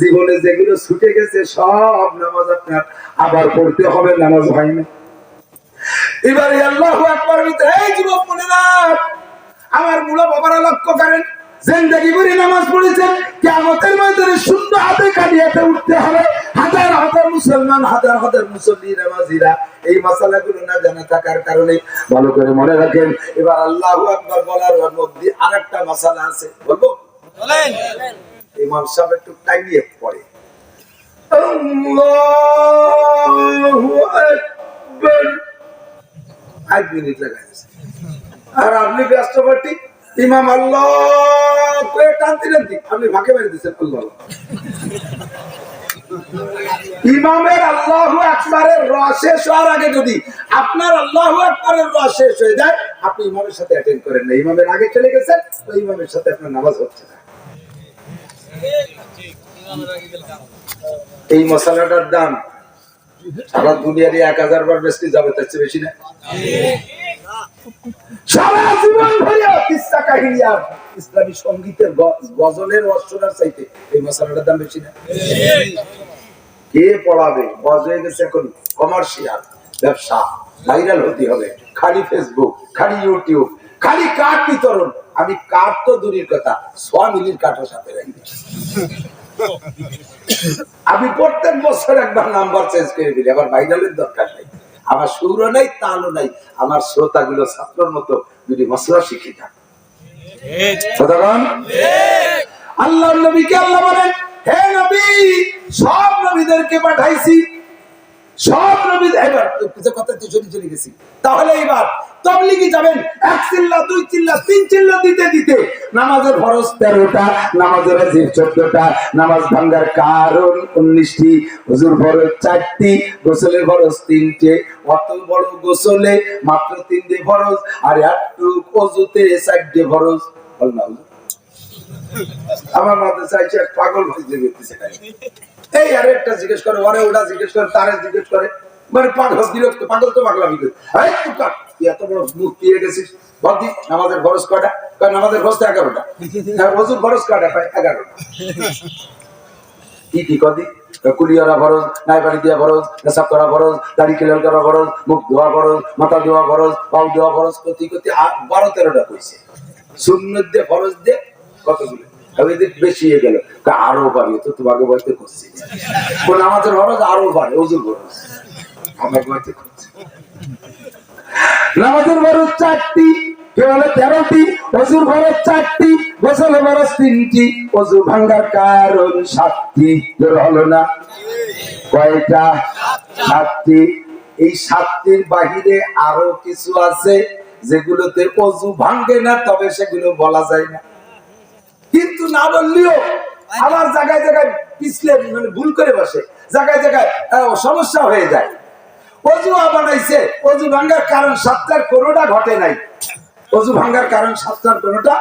জীবনে যেগুলো ছুটে গেছে সব নামাজ আপনার আবার পড়তে হবে, নামাজ হয় না। এবারে আল্লাহু আকবার ভিতরে এই যুবক মনে রাখ, আমার বুড়ো বাবারা লক্ষ্য করেন, জিন্দেগি ভরে নামাজ পড়েছেন, কিয়ামতের ময়দানে শূন্য হাতে কাঁদিয়াতে উঠতে হবে। হাজার হাজার মুসলমান, হাজার হাজার মুসল্লি নামাজিরা এই মাসালাগুলো না জানা থাকার কারণে, ভালো করে মনে রাখেন। এবার আল্লাহু আকবার বলার মধ্যে আরেকটা মাসালা আছে, বলবো? বলেন। ইমাম সাহেব একটু টাইম নিয়ে পড়ে আল্লাহু আকবার, 1 মিনিট লাগাইছে, আর আপনি ব্যস্ত পাটি ইমাম আল্লাহু টানতে টানতে আপনি ফাঁকে মেরে দিচ্ছেন। আল্লাহ ইমামের আল্লাহু আকবারের র শেষ হওয়ার আগে যদি আপনার আল্লাহু আকবারের র শেষ হয়ে যায়, আপনি ইমামের সাথে অ্যাটেন্ড করেন না, ইমামের আগে চলে গেছেন, তো ইমামের সাথে আপনার নামাজ হচ্ছে না। এই মশলাটার দাম সারা দুনিয়ার 1000 বার বেশি যাবে, তার চেয়ে বেশি না। সারা জীবন ধরে কিসসা কাহিনী আর ইসলামী সঙ্গীতের গজলের অর্চনার চাইতে এই মশলাটার দাম বেশি না। কে পড়াবে? বজ হয়ে গেছে এখন কমার্শিয়াল ব্যবসা, ভাইরাল হতে হবে, খালি ফেসবুক, খালি ইউটিউব, খালি কার্ড বিতরণ। আমি কার্ড তো দূরের কথা, মিলির কার্ডের সাথে রাখি। আমি প্রত্যেক বছর একবার নাম্বার চেঞ্জ করে দিই, আবার ভাইরালের দরকার নেই, আমার সুরও নাই তালও নাই, আমার শ্রোতাগুলো ছাত্রের মতো যদি মশলা শিখে থাকে। আল্লাহর নবীকে আল্লাহ বলেন, হে নবী, সব নবীদেরকে পাঠাইছি, সব নবী। এবার কিছু কথা তো চলে গেছি, তাহলে এবার তাবলীগে যাবেন, 1 চিল্লা 2 চিল্লা 3 চিল্লা দিতে দিতে নামাজের ফরজ 13টা, নামাজের ওয়াজিব 14টা, নামাজ ভাঙার কারণ 19টি, ওযুর ফরজ 4টি, গোসলের ফরজ 3টে। অত বড় গোসলে মাত্র 3টে ফরজ, আর একটু ওযুতে 4টে ফরজ। আল্লাহ আমার মাথায় চাইছে পাগল হয়ে গেছে। এই আরে একটা জিজ্ঞেস করে, ওরে ওটা জিজ্ঞেস করে, তারে জিজ্ঞেস করে, মানে পাগল বিরক্ত, পাগল তো পাগলামি করে। এত বড় মুখ পেয়ে গেছিস, বলদি নামাজের ফরজ কয়টা? নামাজের ফরজ 11টা, ওযুর ফরজ কয়টা? 11টা। কি কি কদি? কুলিয়ারা ফরজ, নাইবাড়ি দিয়া ফরজ, পেশাব করা ফরজ, দাড়ি কেলাল করা ফরজ, মুখ ধোয়া ফরজ, মাথা ধোয়া ফরজ, পাও ধোয়া ফরজ, কতি 12-13টা কইছে। সুন্নাত দিয়ে ফরজ দিয়ে কতগুলো বেশি হয়ে গেল, আরো বাড়ি তো তোমাকে বলতে করছি, নামাজের ফরজ আরো বাড়ে, ওযুর ফরজ আমার বলতে করছি। নামাজের ফরজ 4টি, কে বলে 13টি, ওযুর ফরজ 4টি, গোসলের ফরজ 3টি, ওযু ভাঙার কারণ 7টি। হলো না? কয়টা? 7টি। এই 7টির বাহিরে আরো কিছু আছে যেগুলোতে ওযু ভাঙে না, তবে সেগুলো বলা যায় না। কিন্তু না বললেও আবার জায়গায় জায়গায় পিছলে, মানে ভুল করে বসে, জায়গায় জায়গায় সমস্যা হয়ে যায়। ওযু বানাইছে, ওযু ভাঙার কারণ 7টার কোনোটা ঘটে নাই, ওযু ভাঙার কারণ 7টার কোনোটা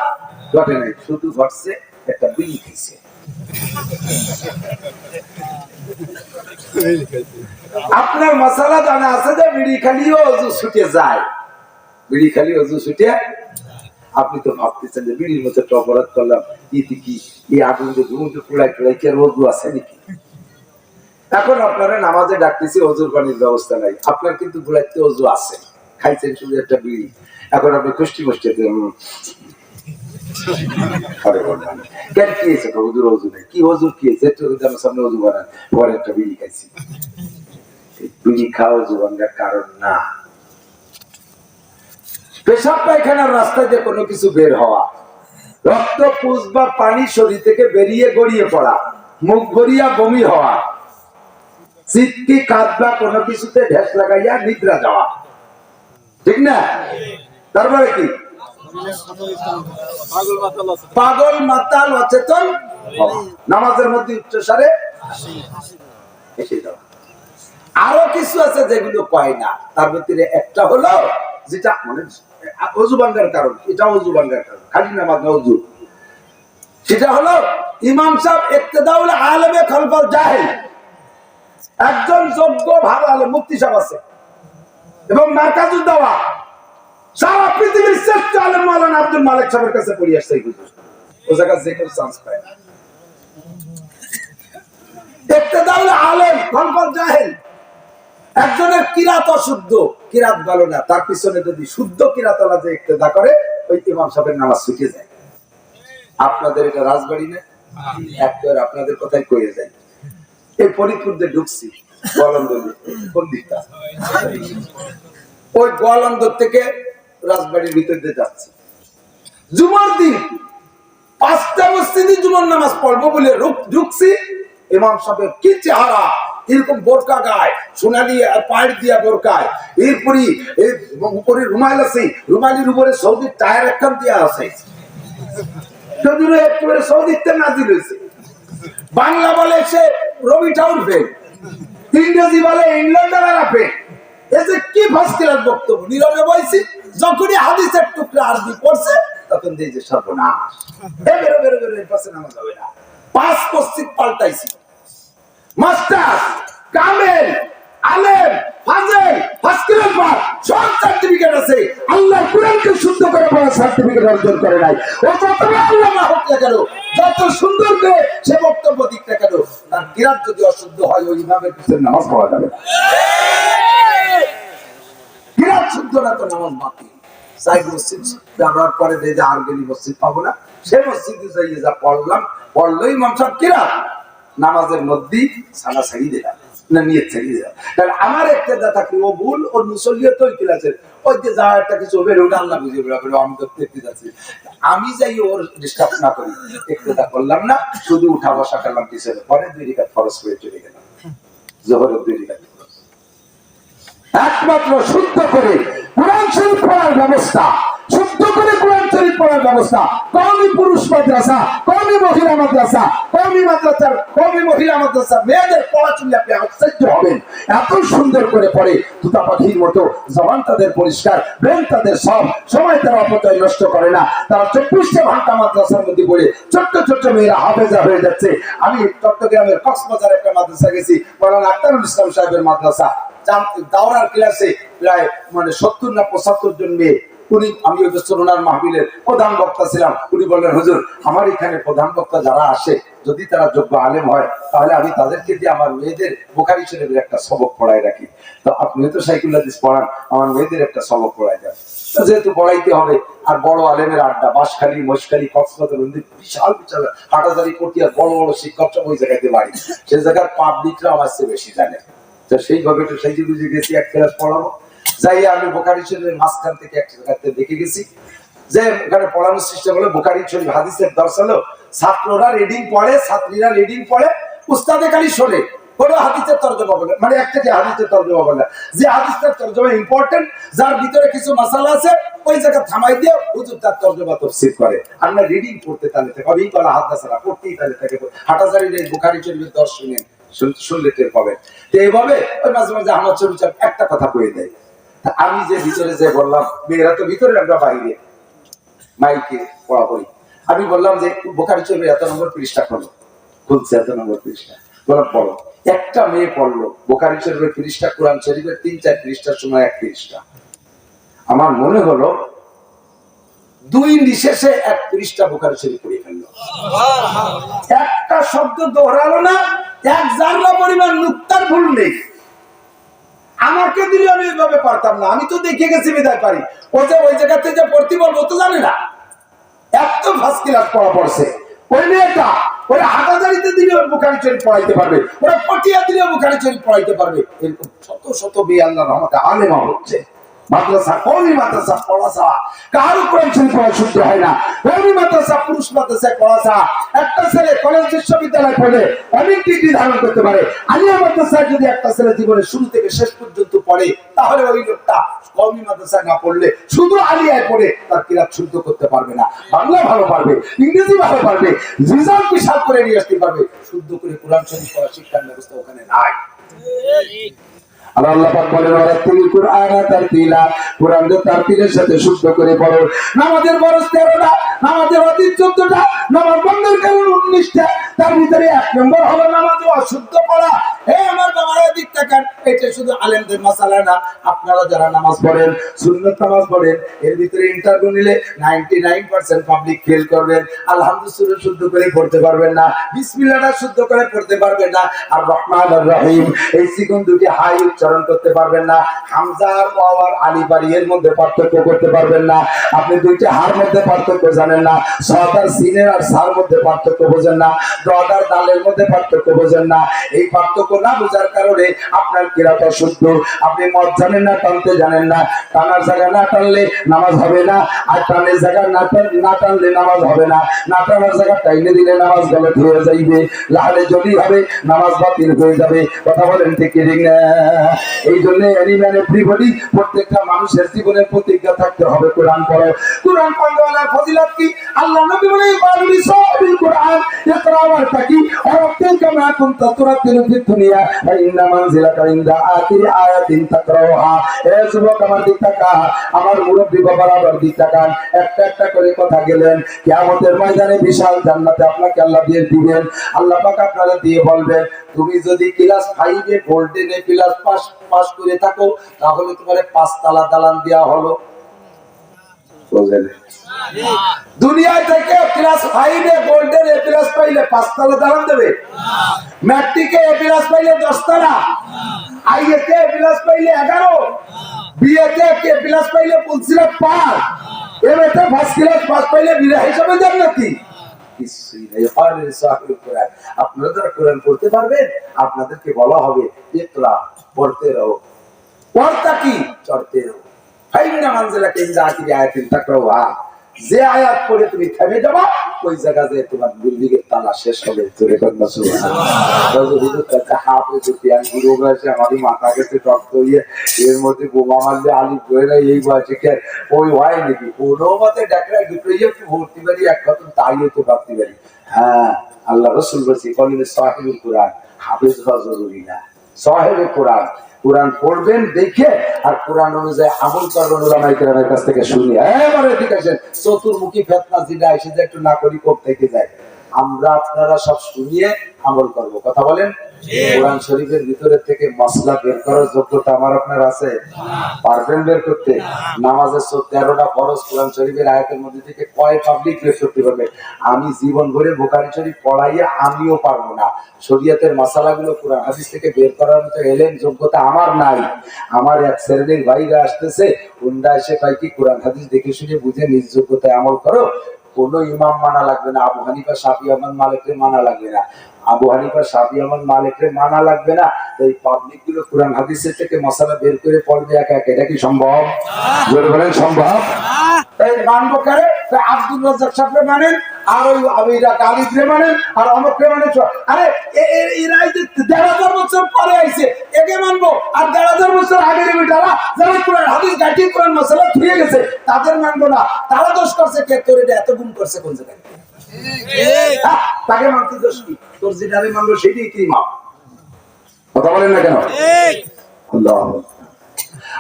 ঘটে নাই, শুধু ঘটছে একটা বিড়ি খাইছে। আপনার মশলা জানা আছে যে বিড়ি খালিও ওযু ছুটে যায়, বিড়ি খালি ওযু ছুটে। আপনি তো ভাবতেছেন যে বিড়ির মতো একটা অপরাধ করলাম, ইতি কি এই আগুন ঘুমতে পোড়াই টোড়াই কি আর ওযু আছে নাকি? এখন আপনারা নামাজে ডাকতেছি, ওযুর পানির ব্যবস্থা নাই, আপনার কিন্তু গোলাইতে ওযু আছে, খাইছেন শুধু একটা বিড়ি। এখন আপনি কুষ্টি মুষ্টি কেন খেয়েছে? ওযুর ওযু নেই, কি ওযুর খেয়েছে? সামনে ওযু বানান, পরে একটা বিড়ি খাইছি। বিড়ি খাওয়া ওযু ভাঙার কারণ না। পেশাব পায়খানার রাস্তা দিয়ে কোনো কিছু বের হওয়া, রক্ত পুষ বা পানি শরীর থেকে বেরিয়ে গড়িয়ে পড়া, মুখ ভরিয়া বমি হওয়া, চিৎকি কাঁদবা কোনো কিছুতে ঢেস লাগাইয়া নিদ্রা যাওয়া, ঠিক না? তারপরে কি? পাগল মাতাল অচেতন, নামাজের মধ্যে উচ্চস্বরে হেসে যাওয়া। আরো কিছু আছে যেগুলো কয় না, তার ভিতরে একটা হলো যেটা মানে ওযু ভাঙার কারণ, এটা ওযু ভাঙার কারণ, খালি নামাজ না ওযু। সেটা হলো ইমাম সাহেব ইক্তেদাউল আলেমে খালফাল জাহিল, একজন যোগ্য ভালো আলেম, মুফতি সাহেব আছে এবং মারকাজুদ দাওয়া, সারা পৃথিবীর শ্রেষ্ঠ আলেম মাওলানা আব্দুল মালিক সাহেবের কাছে পড়ে আসছে, ও জায়গায় যে কোনো চান্স পায় না। ইক্তেদাউল আলেম খালফাল জাহিল, একজনের কিরাত অশুদ্ধ, কিরাত ভালো না, তার পিছনে যদি শুদ্ধ কিরাতওয়ালা যে ইক্তেদা করে, ওই ইমাম সাহেবের নামাজ ছুটে যায়। আপনাদের এটা রাজবাড়ি না, একবার আপনাদের কথাই কয়ে যায়। এই ফরিদপুর দিয়ে ঢুকছি গোয়ালন্দ, কোন দিকটা? ওই গোয়ালন্দ থেকে রাজবাড়ির ভিতর দিয়ে যাচ্ছি। জুমার দিন 5টা মসজিদে জুমার নামাজ পড়বো বলে ঢুকছি, ইমাম সাহেবের কি চেহারা, এরকম বোরকা গায়, সোনালি পাড় দিয়া বোরকায়, এরপরই উপরে রুমাইল আছে, রুমাইলের উপরে সৌদি টায়ার একখান দিয়া আছে। যদিও একেবারে সৌদিতে নাজিল হয়েছে। বাংলা বলে সে রবি ঠাকুর ফেল, ইংরেজি বলে ইংল্যান্ডের ফেল। এই যে কি ফার্স্ট ক্লাস বক্তব্য, নীরবে বলছি। যখনই হাদিসের টুকরা আরবি পড়ছে তখন দিয়ে যে সর্বনাশ, বেরো বেরো বেরো, এর পাশে নামা যাবে না। 5 মসজিদ পাল্টাইছি, মাস্টার কামেল আলেম ফাজেল ফার্স্ট ক্লাস পাস সব সার্টিফিকেট আছে। আল্লাহ কোরআনকে শুদ্ধ করে পড়ার সার্টিফিকেট অর্জন করে নাই। ও যত আল্লাহ না হোক না কেন, যত সুন্দর করে সে বক্তব্য দিক না কেন, তার কিরাত যদি অশুদ্ধ হয় ওই ইমামের পিছনে নামাজ পড়া যাবে না। কিরাত শুদ্ধ না তো নামাজ বাতিল। সাইড মসজিদ ব্যবহার করে যে আর গেলি মসজিদ পাবো না, সে মসজিদে যাই যা পড়লাম, পড়লো ইমাম সাহেব কিরাত, নামাজের মধ্যেই সালা ছাড়িয়ে দিলাম না, নিয়ে ছাড়িয়ে দিলাম। কারণ আমার একটা দাদা কি ও ভুল, ওর মুসল্লিও তো ক্লাসের ওই যে যা একটা কিছু বের ওটা আল্লাহ বুঝে বেরোবে, আমি তো দেখতে যাচ্ছি, আমি যাই ওর ডিস্টার্ব না করি, একটু করলাম না, শুধু উঠা বসা করলাম পিছনে, পরে 2 রাকাত ফরজ করে চলে গেলাম, জোহরের 2 রাকাত। একমাত্র শুদ্ধ করে কোরআন শরীফ পড়ার ব্যবস্থা, শুদ্ধ করে কোরআন শরীফ পড়ার ব্যবস্থা, কওমি পুরুষ মাদ্রাসা, কওমি মহিলা মাদ্রাসা, কওমি মাদ্রাসার কওমি মহিলা মাদ্রাসা মেয়েদের পড়াশোনা আপনি আশ্চর্য হবেন, এত সুন্দর করে পড়ে, তুতা পাখির মতো জবান তাদের পরিষ্কার, ব্রেন তাদের সব সময়, তারা অপচয় নষ্ট করে না। তারা 24 ঘন্টা মাদ্রাসার মধ্যে পড়ে ছোট্ট ছোট্ট মেয়েরা হাফেজা হয়ে যাচ্ছে। আমি চট্টগ্রামের কক্সবাজার একটা মাদ্রাসা গেছি, মাওলানা আখতারুল ইসলাম সাহেবের মাদ্রাসা, দাওরার ক্লাসে প্রায় 70 না 75 জন মেয়ে। উনি, আমি ওই সোনার মাহফিলের প্রধান বক্তা ছিলাম। উনি বললেন, হুজুর আমার এখানে প্রধান বক্তা যারা আসে যদি তারা যোগ্য আলেম হয় তাহলে আমি তাদেরকে দিয়ে আমার মেয়েদের বুখারী শরীফের একটা সবক পড়াই রাখি। তো আপনি তো সাইকুল হাদিস পড়ান, আমার মেয়েদের একটা সবক পড়াই দেন। তো যেহেতু পড়াইতে হবে, আর বড় আলেমের আড্ডা, বাঁশখালী মহেশখালী কক্সবাজার বিশাল বিশাল হাটাজারি পটিয়ার বড় বড় শিক্ষক সব ওই জায়গাতে বাড়ি, সে জায়গার পাবলিকরা আমার চেয়ে বেশি জানে। তো সেইভাবে একটু সেই বুঝে গেছি এক ক্লাস পড়াবো, যাই আমি বুখারী শরীফের মাঝখান থেকে এক জায়গাতে দেখে গেছি যে ওখানে পড়ানোর সিস্টেম হলো বুখারী শরীফ হাদিসের দর্শ হলো, ছাত্ররা রিডিং পড়ে, ছাত্রীরা রিডিং পড়ে, উস্তাদে খালি শোনে, কোনো হাদিসের তর্জমা বলে, মানে একটা যে হাদিসের তর্জমা বলে, যে হাদিসটার তর্জমা ইম্পর্টেন্ট, যার ভিতরে কিছু মাসালা আছে ওই জায়গা থামাই দিয়ে হুজুর তার তর্জমা তাফসীর করে। আমরা রিডিং পড়তে তাহলে থেকে অনেক বলা হাদাসারা পড়তেই তাহলে থেকে হাটাজারির এই বুখারী শরীফের দর্শনে শুনলে টের পাবেন। তো এইভাবে ওই মাঝে মাঝে আমার ছবি একটা কথা কয়ে দেয়। আমি যে ভিতরে যে বললাম, মেয়েরা তো ভিতরে, আমরা বাইরে মাইকে পড়াপড়ি, আমি বললাম যে বুখারী শরীফের এত নম্বর পৃষ্ঠা খোলো, খুলছে এত নম্বর পৃষ্ঠা, বললাম পড়ো। একটা মেয়ে পড়লো বুখারী শরীফের পৃষ্ঠা, কোরআন শরীফের 3-4 পৃষ্ঠার সময় 1 পৃষ্ঠা। আমার মনে হলো 2 নিঃশেষে 1 পৃষ্ঠা বুখারী শরীফ পড়ে ফেললো, একটা শব্দ দোহরালো না, 1 জাররা পরিমাণ নুক্তার ভুল নেই। আমাকে দিলে আমি এইভাবে পারতাম না, আমি তো দেখে গেছি বিদায় পারি। ও যে ওই জায়গাতে যে পড়তে বলবো তো জানে না, এত ফার্স্ট ক্লাস পড়া পড়ছে। ওই মেয়েটা ওরা হাটাজারিতে দিলেও বুখারী শরীফ পড়াইতে পারবে, ওরা পটিয়া দিলেও বুখারী শরীফ পড়াইতে পারবে। এরকম শত শত মেয়ে আল্লাহর রহমতে আলেমা হচ্ছে। মাদ্রাসা, কওমি মাদ্রাসা পড়া ছাড়া কারো কোরআন শরীফ পড়া শুদ্ধ হয় না। কওমি মাদ্রাসা, পুরুষ মাদ্রাসায় পড়া ছাড়া একটা ছেলে কলেজ বিশ্ববিদ্যালয় পড়ে অনেক ডিগ্রি ধারণ করতে পারে। আলিয়া মাদ্রাসায় যদি একটা ছেলে জীবনের শুরু থেকে শেষ পর্যন্ত পড়ে, তাহলে ওই লোকটা কওমি মাদ্রাসায় না পড়লে শুধু আলিয়ায় পড়ে তার কিরাত শুদ্ধ করতে পারবে না। বাংলা ভালো পারবে, ইংরেজি ভালো পারবে, রিজাল্ট বিশাল করে নিয়ে আসতে পারবে, শুদ্ধ করে কোরআন শরীফ পড়া শিক্ষার ব্যবস্থা ওখানে নাই। আল্লাহ পাক বলেন, ওয়ারাতিল কুরআনা তারতিলা, কুরআনকে তারতিলের সাথে শুদ্ধ করে পড়ো। নামাজের ফরজ 13টা, নামাজের ওয়াজিব 14টা, নামাজ বন্ধের কারণ 19টা, তার ভিতরে 1 নম্বর হলো নামাজ অশুদ্ধ পড়া। এই আমার বাবারা দিক তাকান, এটা শুধু আলেমদের মাসালা না, আপনারা যারা নামাজ পড়েন, সুন্নাত নামাজ পড়েন, এর ভিতরে ইন্টারভিউ নিলে 99% পাবলিক ফেল করবেন। আলহামদুলিল্লাহ শুদ্ধ করে পড়তে পারবেন না, বিসমিল্লাহটা শুদ্ধ করে পড়তে পারবেন না, আর রহমান আর রহিম এই সিকুন দুটি হাই উচ্চারণ করতে পারবেন না, হামজা আর ওয়াও আর আলিফ আর এর মধ্যে পার্থক্য করতে পারবেন না, আপনি দুইটা হার মধ্যে পার্থক্য জানেন না, সাদ আর সিনের আর সার মধ্যে পার্থক্য বোঝেন না, দাদ আর দালের মধ্যে পার্থক্য বোঝেন না। এই পার্থক্য না বোঝার কারণে আপনার কিরাত অশুদ্ধ। আপনি মদ জানেন না, টানতে জানেন না, টানার জায়গা না টানলে নামাজ হবে না, আর টানের জায়গা না টানলে নামাজ হবে না, না টানার জায়গা টাইনে দিলে নামাজ গলত হয়ে যাইবে, লালে যদি হবে নামাজ বাতিল হয়ে যাবে। কথা বলেন ঠিক কি ঠিক না? এই জন্য এনিম্যান এভরিবডি, প্রত্যেকটা মানুষের জীবনের প্রতিজ্ঞা থাকতে হবে কোরআন পড়ো। কোরআন পড়ার ফজিলত কি আল্লাহ নবী বলে বালুল সাবিল কুরআন ইকরা ওয়ারতাকি ওয়ারাতিল কামা কুনতা তুরাতিলু ফিদ দুনিয়া ওয়া ইন্না মানজিলাকা ইনদা আখির আয়াতিন তাকরাউহা। এ যুবক আমার দিক তাকা, আমার মুরব্বি বাবার আবার দিক তাকান। একটা একটা করে কথা গেলেন, কিয়ামতের ময়দানে বিশাল জান্নাতে আপনাকে আল্লাহ দিয়ে দিবেন। আল্লাহ পাক আপনারা দিয়ে বলবেন, তুমি যদি class 5 A golden A plus pass করে থাকো তাহলে তোমার 5 তলা দালান দেওয়া হলো। বুঝলেন? দুনিয়া থেকে class 5 A golden A plus পাইলে 5 তলা দালান দেবে? ম্যাট্রিকে এ প্লাস পাইলে 10 তলা, আইএতে এ প্লাস পাইলে 11, বিএতে এ প্লাস পাইলে 25 পার, এমএতে ফার্স্ট ক্লাস পাস পাইলে বিনা হিসাবে জান্নাতি। আপনারা যারা কোরআন পড়তে পারবেন আপনাদেরকে বলা হবে ইকরা, পড়তে রহো, পড়তা কি চড়তে রহো। ফাইন্না মানজিলাকা ইনদা আখিরি আয়াতিন তাকরাউহা, যে আয়াত পড়ে তুমি থেমে যাবা ওই জায়গাতে তোমার বিল্ডিংয়ের তালা শেষ হবে। জোরে কথা সুবহানাল্লাহ। হুজুর কাছে হাফেজ জ্ঞান গুরু বয়সে আমাদের মাথা গেছে রক্ত হয়ে, এর মধ্যে বোমা মারলে আলিফ হয়ে না, এই বয়সে ওই হয় নাকি কোনো মতে ডাকরা দুটো একটু ভর্তি পারি এক কথা তাইও তো ভাবতে পারি। হ্যাঁ, আল্লাহ রাসূল বলেছে কলিমে সাহিবুল কুরআন, হাফেজ হওয়া জরুরি না, সাহিবে কোরআন। কোরআন পড়বেন দেখে আর কোরআন অনুযায়ী আমল করবেন উলামায়ে কেরামের কাছ থেকে শুনি। এবারে ঠিক আছে, চতুর্মুখী ফিতনা যেটা এসে যে একটু না করি কোপ থেকে যায়, আমরা আপনারা সব শুনিয়ে আমল করব। কথা বলেন? কোরআন শরীফের ভিতরে থেকে মসলা বের করার যোগ্যতা আমার আপনার আছে? পারবেন বের করতে? নামাজের 13টা ফরজ কোরআন শরীফের আয়াতের মধ্যে থেকে কয় পাবলিক বের করতে পারবে? আমি জীবন ভরে বুখারী শরীফ পড়াইয়া আমিও পারবো না। শরীয়তের মাসালাগুলো কোরআন হাদিস থেকে বের করার মতো এলেম যোগ্যতা আমার নাই। আমার এক শ্রেণীর ভাইরা আসতেছে, উন্ডা এসে কয় কি কোরআন হাদিস দেখে শুনে বুঝে নিজ যোগ্যতায় আমল করো, কোন ইমাম মানা লাগবে না, আবু হানিফা শাফি আহমদ মালিককে মানা লাগবে না, আবু হানিফা শাফি আহমদ মালিককে মানা লাগবে না। এই পাবলিক গুলো কোরআন হাদিসের থেকে মশালা বের করে পড়বে একা একা, এটা কি সম্ভব? জোরে বলেন সম্ভব? তাই মানবো কারে? আব্দুল রাজ্জাক সাহেবকে মানেন, আর ওই আমিরা গালিবরে মানেন, আর অমককে মানেন। আরে এরা যে ১,৫০০ বছর পরে আইছে একে মানবো, আর ১,৫০০ বছর আগের বেটারা যারা কোরআন হাদিস গাইটি কোরআন মশালা ধুয়ে গেছে তাদের মানবো না। তারা দোষ করছে কে? তোর এটা এত গুণ করছে কোন জায়গায়? তাকে মানতে দোষ কি? তোর যেটারে মানলো সেটাই কি মাপ? কথা বলেন না কেন? আল্লাহ,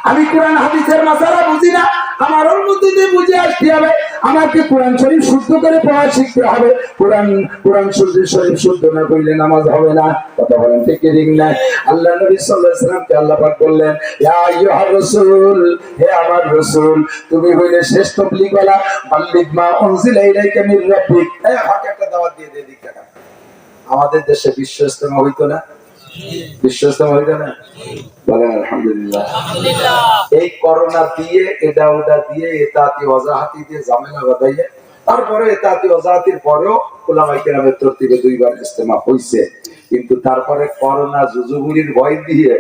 আমি কোরআন হাদিসের মাসালা বুঝি না, আমার ওর মধ্যে দিয়ে বুঝে আসতে হবে। আমাকে কোরআন শরীফ শুদ্ধ করে পড়া শিখতে হবে। কোরআন শরীফ শুদ্ধ না করলে নামাজ হবে না। কথা বলেন ঠিক কি ঠিক না? আল্লাহ নবী সাল্লাল্লাহু আলাইহি ওয়াসাল্লামকে আল্লাহ পাক বললেন, ইয়া আইয়ুহার রাসূল, হে আমার রাসূল, তুমি হইলে শ্রেষ্ঠ তবলীগওয়ালা, বাল্লিগ মা উনজিলা ইলাইকা মির রাব্বিক। এই হক একটা দাওয়াত দিয়ে দে দিক টাকা। আমাদের দেশে বিশ্ব ইজতেমা হইতো না? বিশ্ব ইজতেমা হইতো না? বলেন আলহামদুলিল্লাহ। এই করোনা দিয়ে এটা ওটা দিয়ে এতাতি ওয়াজাহাতি দিয়ে ঝামেলা বাঁধাইয়ে তারপরে এতাতি ওয়াজাহাতির পরেও উলামায়ে কেরামের তরতিবে 2 বার ইজতেমা হইছে, কিন্তু তারপরে করোনা জুজুগুলির ভয় দিয়ে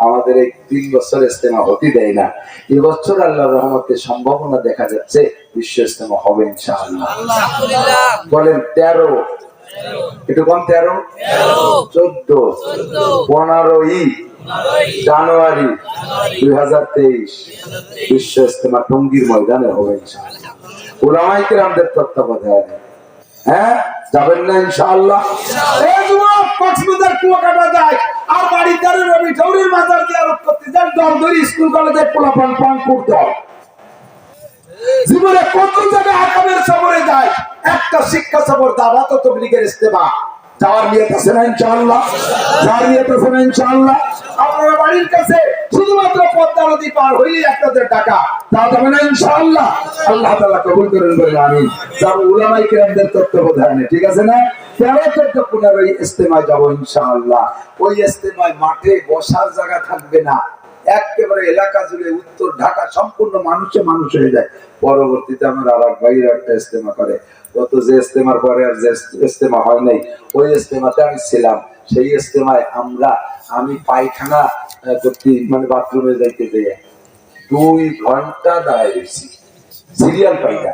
আমাদের এই 3 বছর ইজতেমা হতে দেয় না। এই বছর আল্লাহর রহমতে সম্ভাবনা দেখা যাচ্ছে বিশ্ব ইজতেমা হবে ইনশাআল্লাহ। আলহামদুলিল্লাহ। বলেন 13, একটু কম 13, 14, 15 জানুয়ারি 2023 বিশ্ব ইজতেমা টঙ্গীর ময়দানে হবে ইনশাআল্লাহ, উলামায়ে কেরামদের তত্ত্বাবধানে। হ্যাঁ, যাবেন না ইনশাআল্লাহ? এই যুবক কক্সবাজার কুয়াকাটা যায় আর বাড়িদারে রবি ঠাকুরের মাজার জিয়ারত করতে যায়, দল ধরে স্কুল কলেজে পোলাপান পান করতে হয়। জীবনে কত জায়গায় আকামের সফরে যায়, একটা শিক্ষা সফর দাওয়াত ও তাবলীগের ইজতেমা যাওয়ার নিয়ত আছে না ইনশাআল্লাহ? যাওয়ার নিয়ত আছে না ইনশাআল্লাহ? আপনারা বাড়ির কাছে শুধুমাত্র পদ্মা নদী পার হইলেই আপনাদের টাকা তা যাবে না ইনশাআল্লাহ? আল্লাহ তাআলা কবুল করেন বলে আমিন। যাব উলামায়ে কেরামদের তত্ত্বাবধানে, ঠিক আছে না? 13-15 ইজতেমায় যাব ইনশাআল্লাহ। ওই ইজতেমায় মাঠে বসার জায়গা থাকবে না, একেবারে এলাকা জুড়ে উত্তর ঢাকা সম্পূর্ণ মানুষে মানুষ হয়ে যায়। পরবর্তীতে আমার আরেক ভাইরা একটা ইজতেমা করে, গত যে ইজতেমার পরে আর যে ইজতেমা হয় নাই ওই ইজতেমাতে আমি ছিলাম। সেই ইজতেমায় আমি পায়খানা করতে মানে বাথরুমে যাইতে যেয়ে 2 ঘন্টা দাঁড়ায় রয়েছি, সিরিয়াল পাইটা।